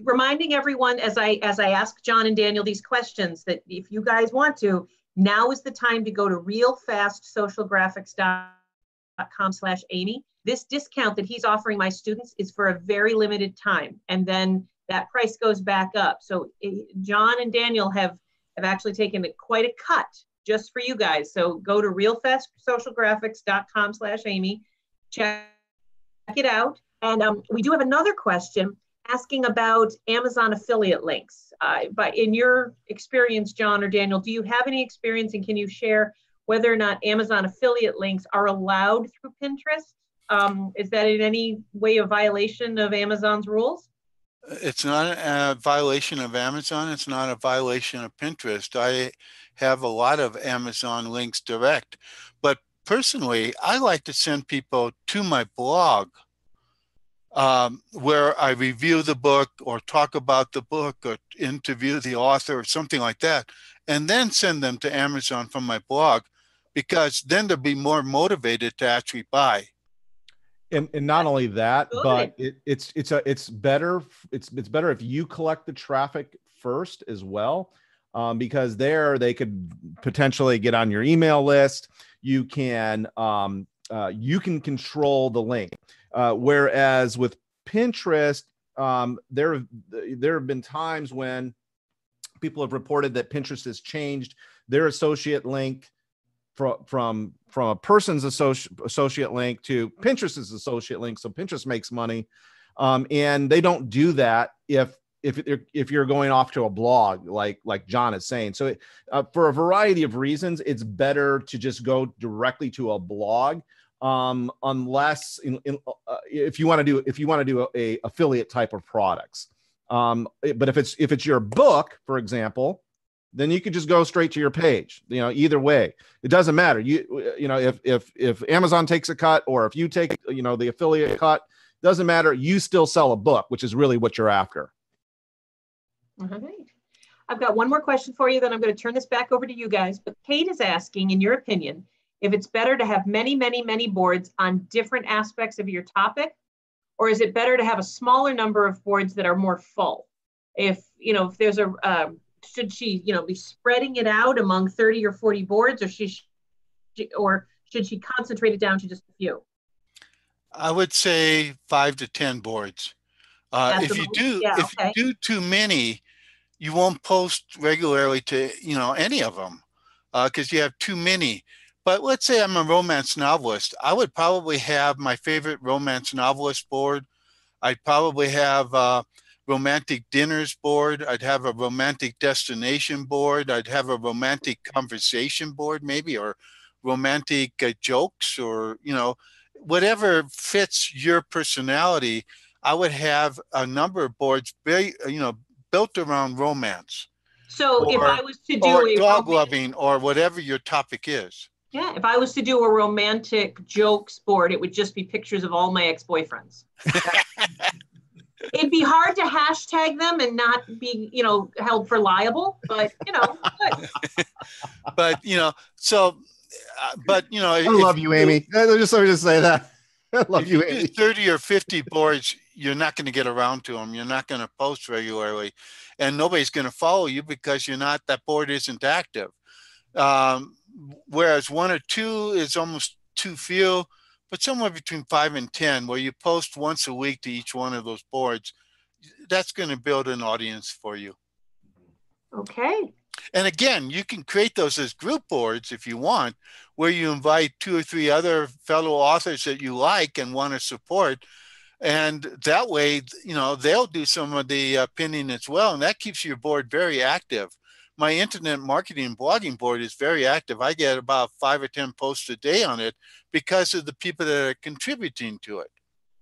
Reminding everyone, as I ask John and Daniel these questions, that if you guys want to, now is the time to go to realfastsocialgraphics.com/Amy. This discount that he's offering my students is for a very limited time, and then that price goes back up. So John and Daniel have actually taken quite a cut just for you guys. So go to realfastsocialgraphics.com/Amy, check it out. And we do have another question asking about Amazon affiliate links. But in your experience, John or Daniel, do you have any experience, and can you share whether or not Amazon affiliate links are allowed through Pinterest? Is that in any way a violation of Amazon's rules? It's not a violation of Amazon. It's not a violation of Pinterest. I have a lot of Amazon links direct, but personally, I like to send people to my blog where I review the book or talk about the book or interview the author or something like that, and then send them to Amazon from my blog, because then they'll be more motivated to actually buy. And not only that, but it's better if you collect the traffic first as well, because there they could potentially get on your email list. You can control the link, whereas with Pinterest, there have been times when people have reported that Pinterest has changed their associate link from a person's associate link to Pinterest's associate link. So Pinterest makes money. And they don't do that if you're going off to a blog, like John is saying. So for a variety of reasons, it's better to just go directly to a blog, unless if you want to do a affiliate type of products. But if it's your book, for example, then you could just go straight to your page. Either way, it doesn't matter. If Amazon takes a cut, or if you take the affiliate cut, doesn't matter. You still sell a book, which is really what you're after. All right. I've got one more question for you, then I'm going to turn this back over to you guys. But Kate is asking, in your opinion, if it's better to have many, many, many boards on different aspects of your topic, or is it better to have a smaller number of boards that are more full? If there's should she, be spreading it out among 30 or 40 boards, or should she concentrate it down to just a few? I would say 5 to 10 boards. If you do too many, you won't post regularly to any of them because you have too many. But let's say I'm a romance novelist. I would probably have my favorite romance novelist board. I'd probably have a romantic dinners board. I'd have a romantic destination board. I'd have a romantic conversation board, maybe, or romantic jokes, or whatever fits your personality. I would have a number of boards built around romance. So if I was to do a dog loving, or whatever your topic is. Yeah, if I was to do a romantic jokes board, it would just be pictures of all my ex-boyfriends. It'd be hard to hashtag them and not be, held for liable, but good. But I love you, Amy. Let me just say that. I love you, Amy. 30 or 50 boards, you're not going to get around to them. You're not going to post regularly, and nobody's going to follow you because that board isn't active. Whereas 1 or 2 is almost too few, but somewhere between 5 and 10, where you post once a week to each one of those boards, that's going to build an audience for you. Okay. And again, you can create those as group boards if you want, where you invite 2 or 3 other fellow authors that you like and want to support. And that way, they'll do some of the pinning as well. And that keeps your board very active. My internet marketing and blogging board is very active. I get about 5 or 10 posts a day on it because of the people that are contributing to it.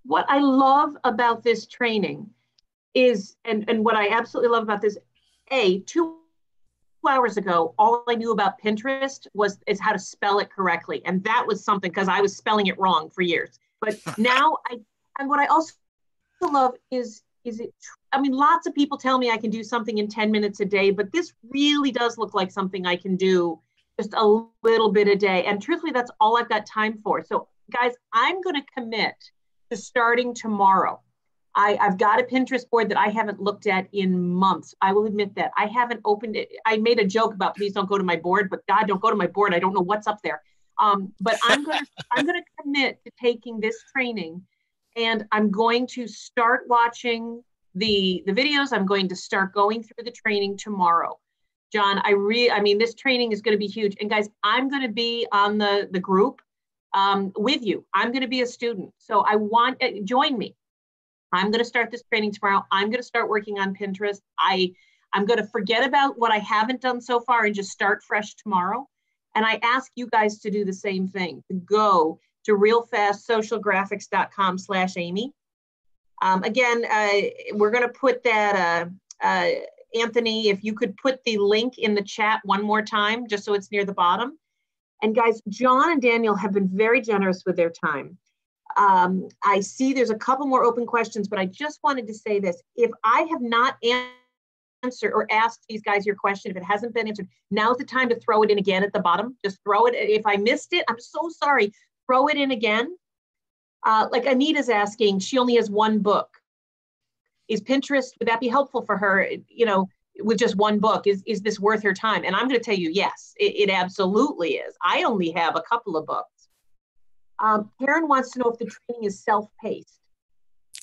What I love about this training is, and what I absolutely love about this, 2 hours ago, all I knew about Pinterest is how to spell it correctly. And that was something, because I was spelling it wrong for years. But now and what I also love is lots of people tell me I can do something in 10 minutes a day, but this really does look like something I can do just a little bit a day. And truthfully, that's all I've got time for. So guys, I'm going to commit to starting tomorrow. I've got a Pinterest board that I haven't looked at in months. I will admit that. I haven't opened it. I made a joke about, please don't go to my board, but God, don't go to my board. I don't know what's up there. But I'm going to commit to taking this training, and I'm going to start watching the videos. I'm going to start going through the training tomorrow. John, this training is going to be huge. And guys, I'm going to be on the group with you. I'm going to be a student. So join me. I'm going to start this training tomorrow. I'm going to start working on Pinterest. I'm going to forget about what I haven't done so far and just start fresh tomorrow. And I ask you guys to do the same thing, to go to realfastsocialgraphics.com/Amy. Again, we're going to put that, Anthony, if you could put the link in the chat one more time, just so it's near the bottom. And guys, John and Daniel have been very generous with their time. I see there's a couple more open questions, but I just wanted to say this. If I have not answered or asked these guys your question, if it hasn't been answered, now's the time to throw it in again at the bottom. Just throw it. If I missed it, I'm so sorry. Throw it in again. Like Anita's asking, she only has 1 book. Is Pinterest, would that be helpful for her, with just 1 book? Is this worth her time? And I'm going to tell you, yes, it absolutely is. I only have a couple of books. Karen wants to know if the training is self-paced.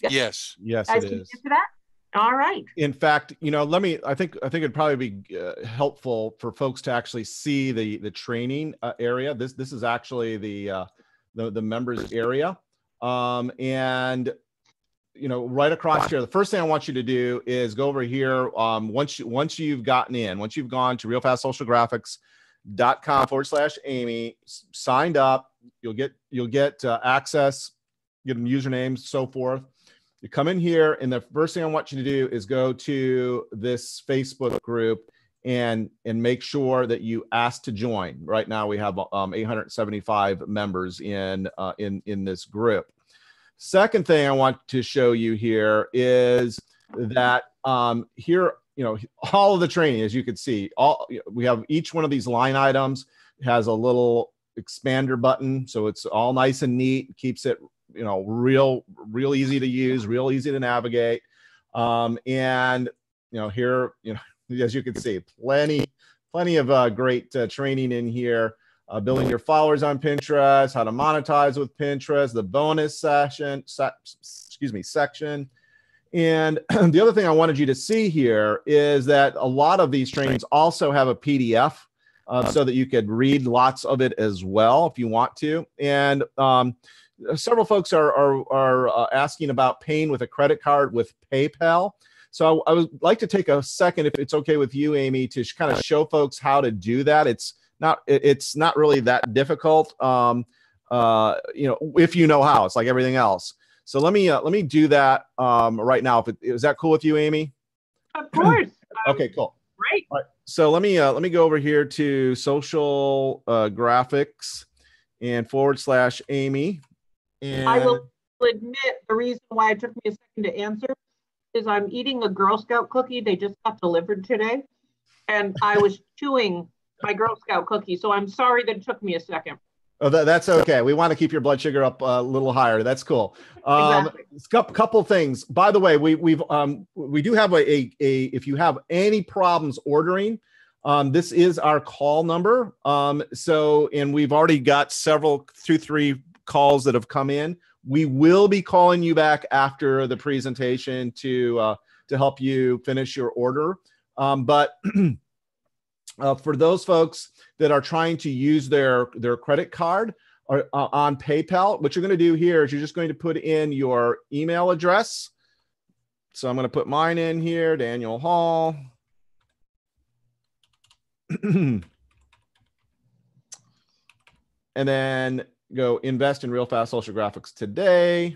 Yes. Yes, guys, it can you is. answer that? All right. In fact, I think it'd probably be helpful for folks to actually see the training area. This is actually the members area. And right across here, the first thing I want you to do is go over here. Once you've gone to realfastSocialGraphics.com/Amy, signed up, you'll get access, get usernames, so forth. You come in here, and the first thing I want you to do is go to this Facebook group and make sure that you ask to join. Right now, we have 875 members in this group. Second thing I want to show you here is that here, all of the training, as you can see, we have each one of these line items has a little expander button, so it's all nice and neat, keeps it real easy to use, real easy to navigate. And here, as you can see, plenty of great training in here. Building your followers on Pinterest, how to monetize with Pinterest, the bonus section. And the other thing I wanted you to see here is that a lot of these trainings also have a PDF so that you could read lots of it as well if you want to. And several folks are asking about paying with a credit card with PayPal. So I would like to take a second, if it's okay with you, Amy, to kind of show folks how to do that. It's not really that difficult, if you know how. It's like everything else. So let me do that right now. Is that cool with you, Amy? Of course. Okay, cool. Great. All right. So let me go over here to social graphics and /Amy. And I will admit the reason why it took me a second to answer is I'm eating a Girl Scout cookie. They just got delivered today, and I was chewing my Girl Scout cookie. So I'm sorry that it took me a second. Oh, that's okay. We want to keep your blood sugar up a little higher. That's cool. Exactly. Couple things. By the way, we do have if you have any problems ordering, this is our call number. And we've already got 2-3 calls that have come in. We will be calling you back after the presentation to help you finish your order. But for those folks that are trying to use their credit card or on PayPal, what you're going to do here is you're just going to put in your email address. So I'm going to put mine in here, Daniel Hall. And then go invest in Real Fast Social Graphics today.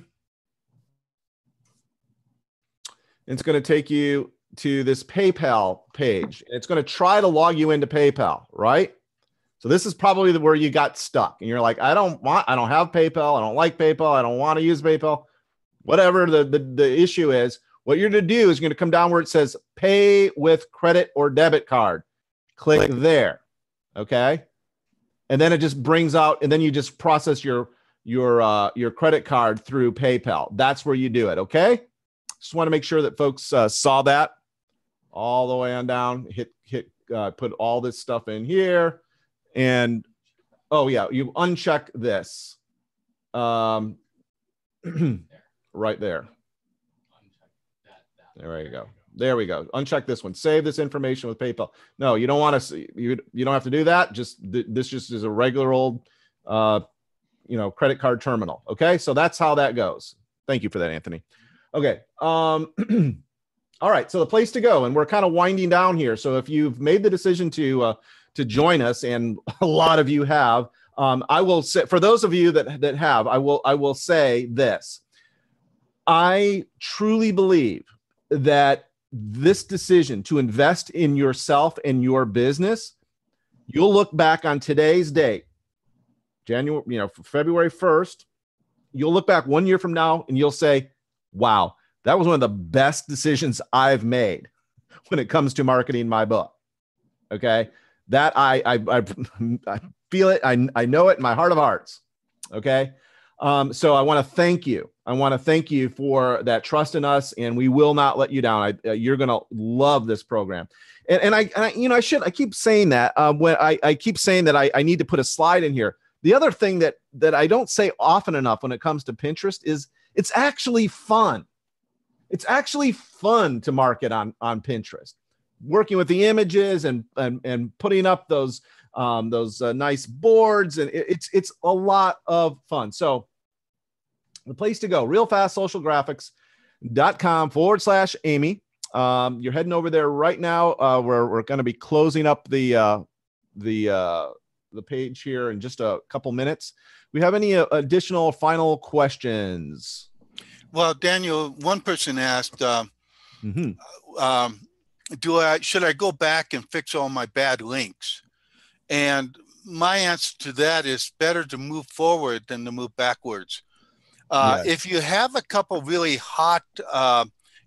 It's going to take you to this PayPal page. It's going to try to log you into PayPal, right? So this is probably where you got stuck, and you're like, I don't have PayPal. I don't like PayPal. I don't want to use PayPal. Whatever the issue is, what you're going to do is you're going to come down where it says pay with credit or debit card. Click there. Okay. And then it just brings out, and then you just process your credit card through PayPal. That's where you do it. Okay. Just want to make sure that folks saw that all the way on down. Put all this stuff in here, and oh yeah, you uncheck this right there. There you go. There we go. Uncheck this one. Save this information with PayPal. No, you don't want to see. You don't have to do that. This just is a regular old, credit card terminal. Okay, so that's how that goes. Thank you for that, Anthony. Okay. All right. So the place to go, and we're kind of winding down here. So if you've made the decision to join us, and a lot of you have, I will say, for those of you that have, I will say this. I truly believe that this decision to invest in yourself and your business, you'll look back on today's date, February 1st, you'll look back 1 year from now and you'll say, wow, that was one of the best decisions I've made when it comes to marketing my book. Okay. That I feel it. I know it in my heart of hearts. Okay. So I want to thank you. I want to thank you for that trust in us, and we will not let you down. You're going to love this program. And I keep saying that when I keep saying that I need to put a slide in here. The other thing that I don't say often enough when it comes to Pinterest is it's actually fun. It's actually fun to market on Pinterest, working with the images and putting up those nice boards, and it's a lot of fun. So the place to go, realfastsocialgraphics.com/Amy. You're heading over there right now. We're going to be closing up the page here in just a couple minutes. We have any additional final questions? Well, Daniel, one person asked, should I go back and fix all my bad links? And my answer to that is better to move forward than to move backwards. Yes. If you have a couple really hot,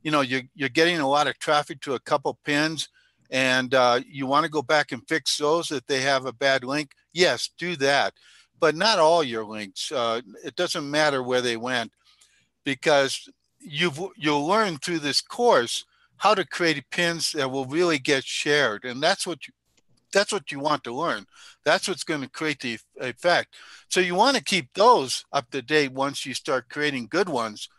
you're getting a lot of traffic to a couple pins, and you want to go back and fix those if they have a bad link, yes, do that. But not all your links. It doesn't matter where they went, because you'll learn through this course how to create pins that will really get shared, and that's what you want to learn. That's what's going to create the effect. So you want to keep those up to date once you start creating good ones,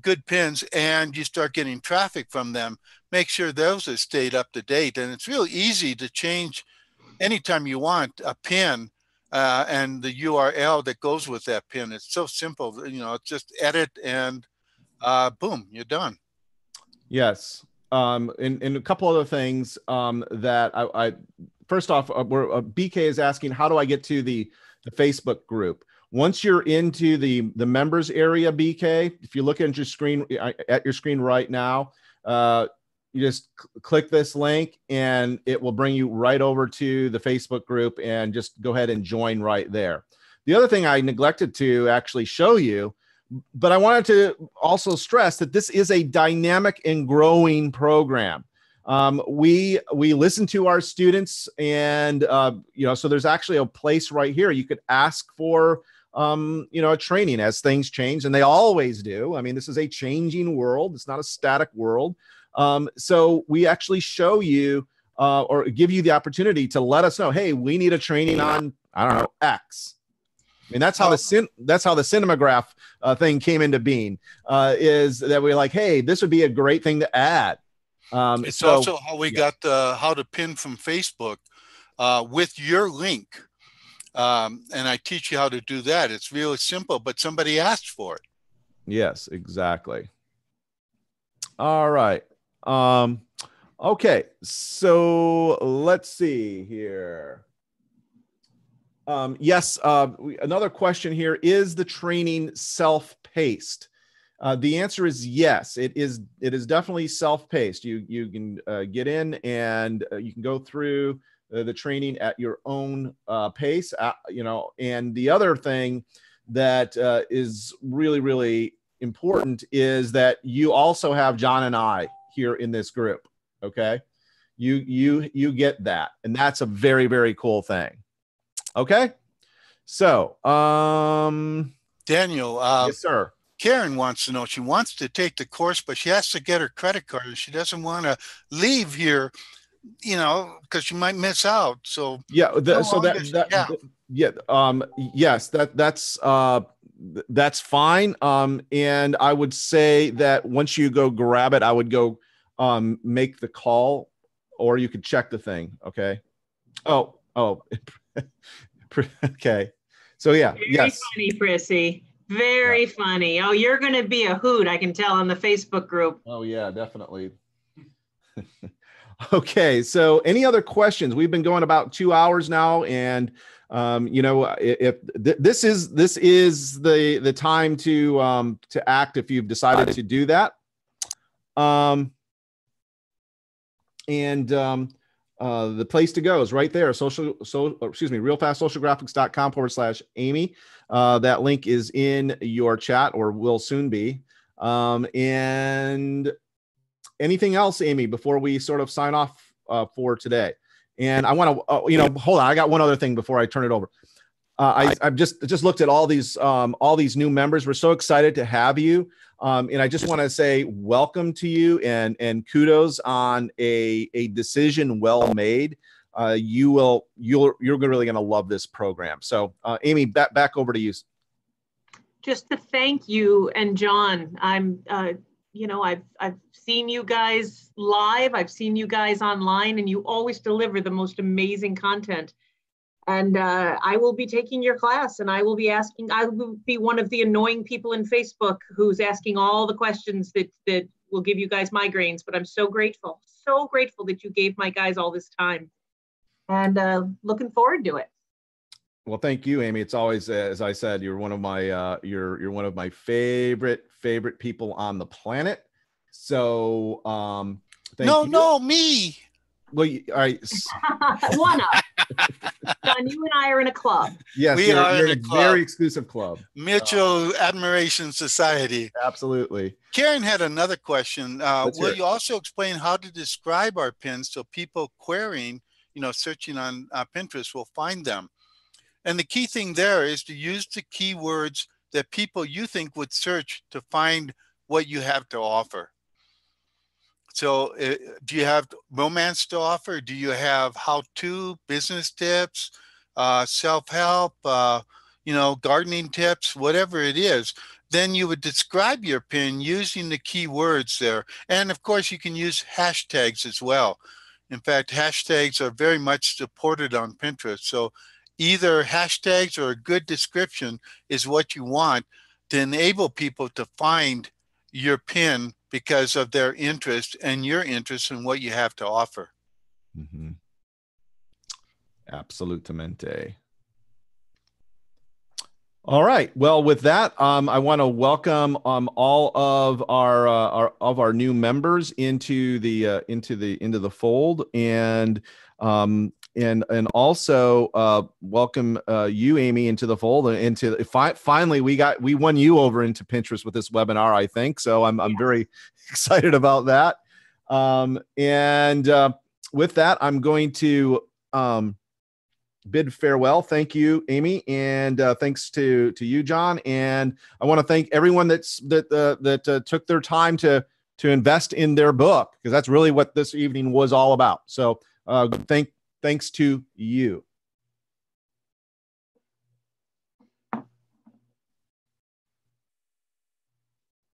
good pins, and you start getting traffic from them. Make sure those are stayed up to date. And it's really easy to change anytime you want a pin and the URL that goes with that pin. It's so simple, just edit and boom, you're done. Yes. And a couple other things that I first off, BK is asking, how do I get to the Facebook group? Once you're into the members area, BK, if you look at your screen right now, you just click this link and it will bring you right over to the Facebook group, and just go ahead and join right there. The other thing I neglected to actually show you, but I wanted to also stress that this is a dynamic and growing program. We listen to our students, and so there's actually a place right here you could ask for a training as things change, and they always do. I mean, this is a changing world. It's not a static world. So we actually show you or give you the opportunity to let us know, hey, we need a training on, I don't know, X. I mean, that's how the Cinematograph thing came into being, is that we're like, hey, this would be a great thing to add. It's also how we got how to pin from Facebook with your link. And I teach you how to do that. It's really simple, but somebody asked for it. Yes, exactly. All right. Okay, so let's see here. Yes, another question here: is the training self-paced? The answer is yes. It is definitely self-paced. You can get in and you can go through the training at your own pace. And the other thing that is really, really important is that you also have John and I here in this group. Okay, you get that, and that's a very, very cool thing. Okay, so Daniel, yes, sir. Karen wants to know. She wants to take the course, but she has to get her credit card, and she doesn't want to leave here, because she might miss out. So yeah, yes, that's fine. And I would say that once you go grab it, I would go make the call, or you could check the thing. Okay. Oh. Okay. So yeah. Very funny, Prissy. Very funny. Oh, you're going to be a hoot, I can tell, on the Facebook group. Oh yeah, definitely. Okay. So any other questions? We've been going about 2 hours now, and if this is the time to act if you've decided to do that. The place to go is right there. realfastsocialgraphics.com/Amy. That link is in your chat, or will soon be. And anything else, Amy, before we sort of sign off for today? And I want to, hold on. I got one other thing before I turn it over. I've just looked at all these new members. We're so excited to have you. And I just want to say welcome to you, and kudos on a decision well made. You're really going to love this program. So Amy, back over to you. Just to thank you and John. I'm I've seen you guys live. I've seen you guys online, and you always deliver the most amazing content. And I will be taking your class, and I will be one of the annoying people in Facebook who's asking all the questions that will give you guys migraines. But I'm so grateful that you gave my guys all this time, and looking forward to it. Well, thank you, Amy. It's always, as I said, you're one of my you're one of my favorite people on the planet. So, thank you. No, me. Well, all right. One up. John, you and I are in a club. Yes, We are you're in a club. very exclusive club. Mutual Admiration Society. Absolutely. Karen had another question. Will you also explain how to describe our pins so people querying, searching on Pinterest will find them? And the key thing there is to use the keywords that people you think would search to find what you have to offer. So do you have romance to offer? Do you have how-to, business tips, self-help, gardening tips, whatever it is? Then you would describe your pin using the keywords there. And of course, you can use hashtags as well. In fact, hashtags are very much supported on Pinterest. So either hashtags or a good description is what you want to enable people to find your pin because of their interest and your interest in what you have to offer. Mm-hmm. Absolutamente. All right. Well, with that, I want to welcome all of our new members into the fold, and also welcome you, Amy, into the fold, and finally we won you over into Pinterest with this webinar, I think. So I'm very excited about that. With that, I'm going to bid farewell. Thank you, Amy, and thanks to you, John. And I want to thank everyone that took their time to invest in their book, because that's really what this evening was all about. So thanks to you.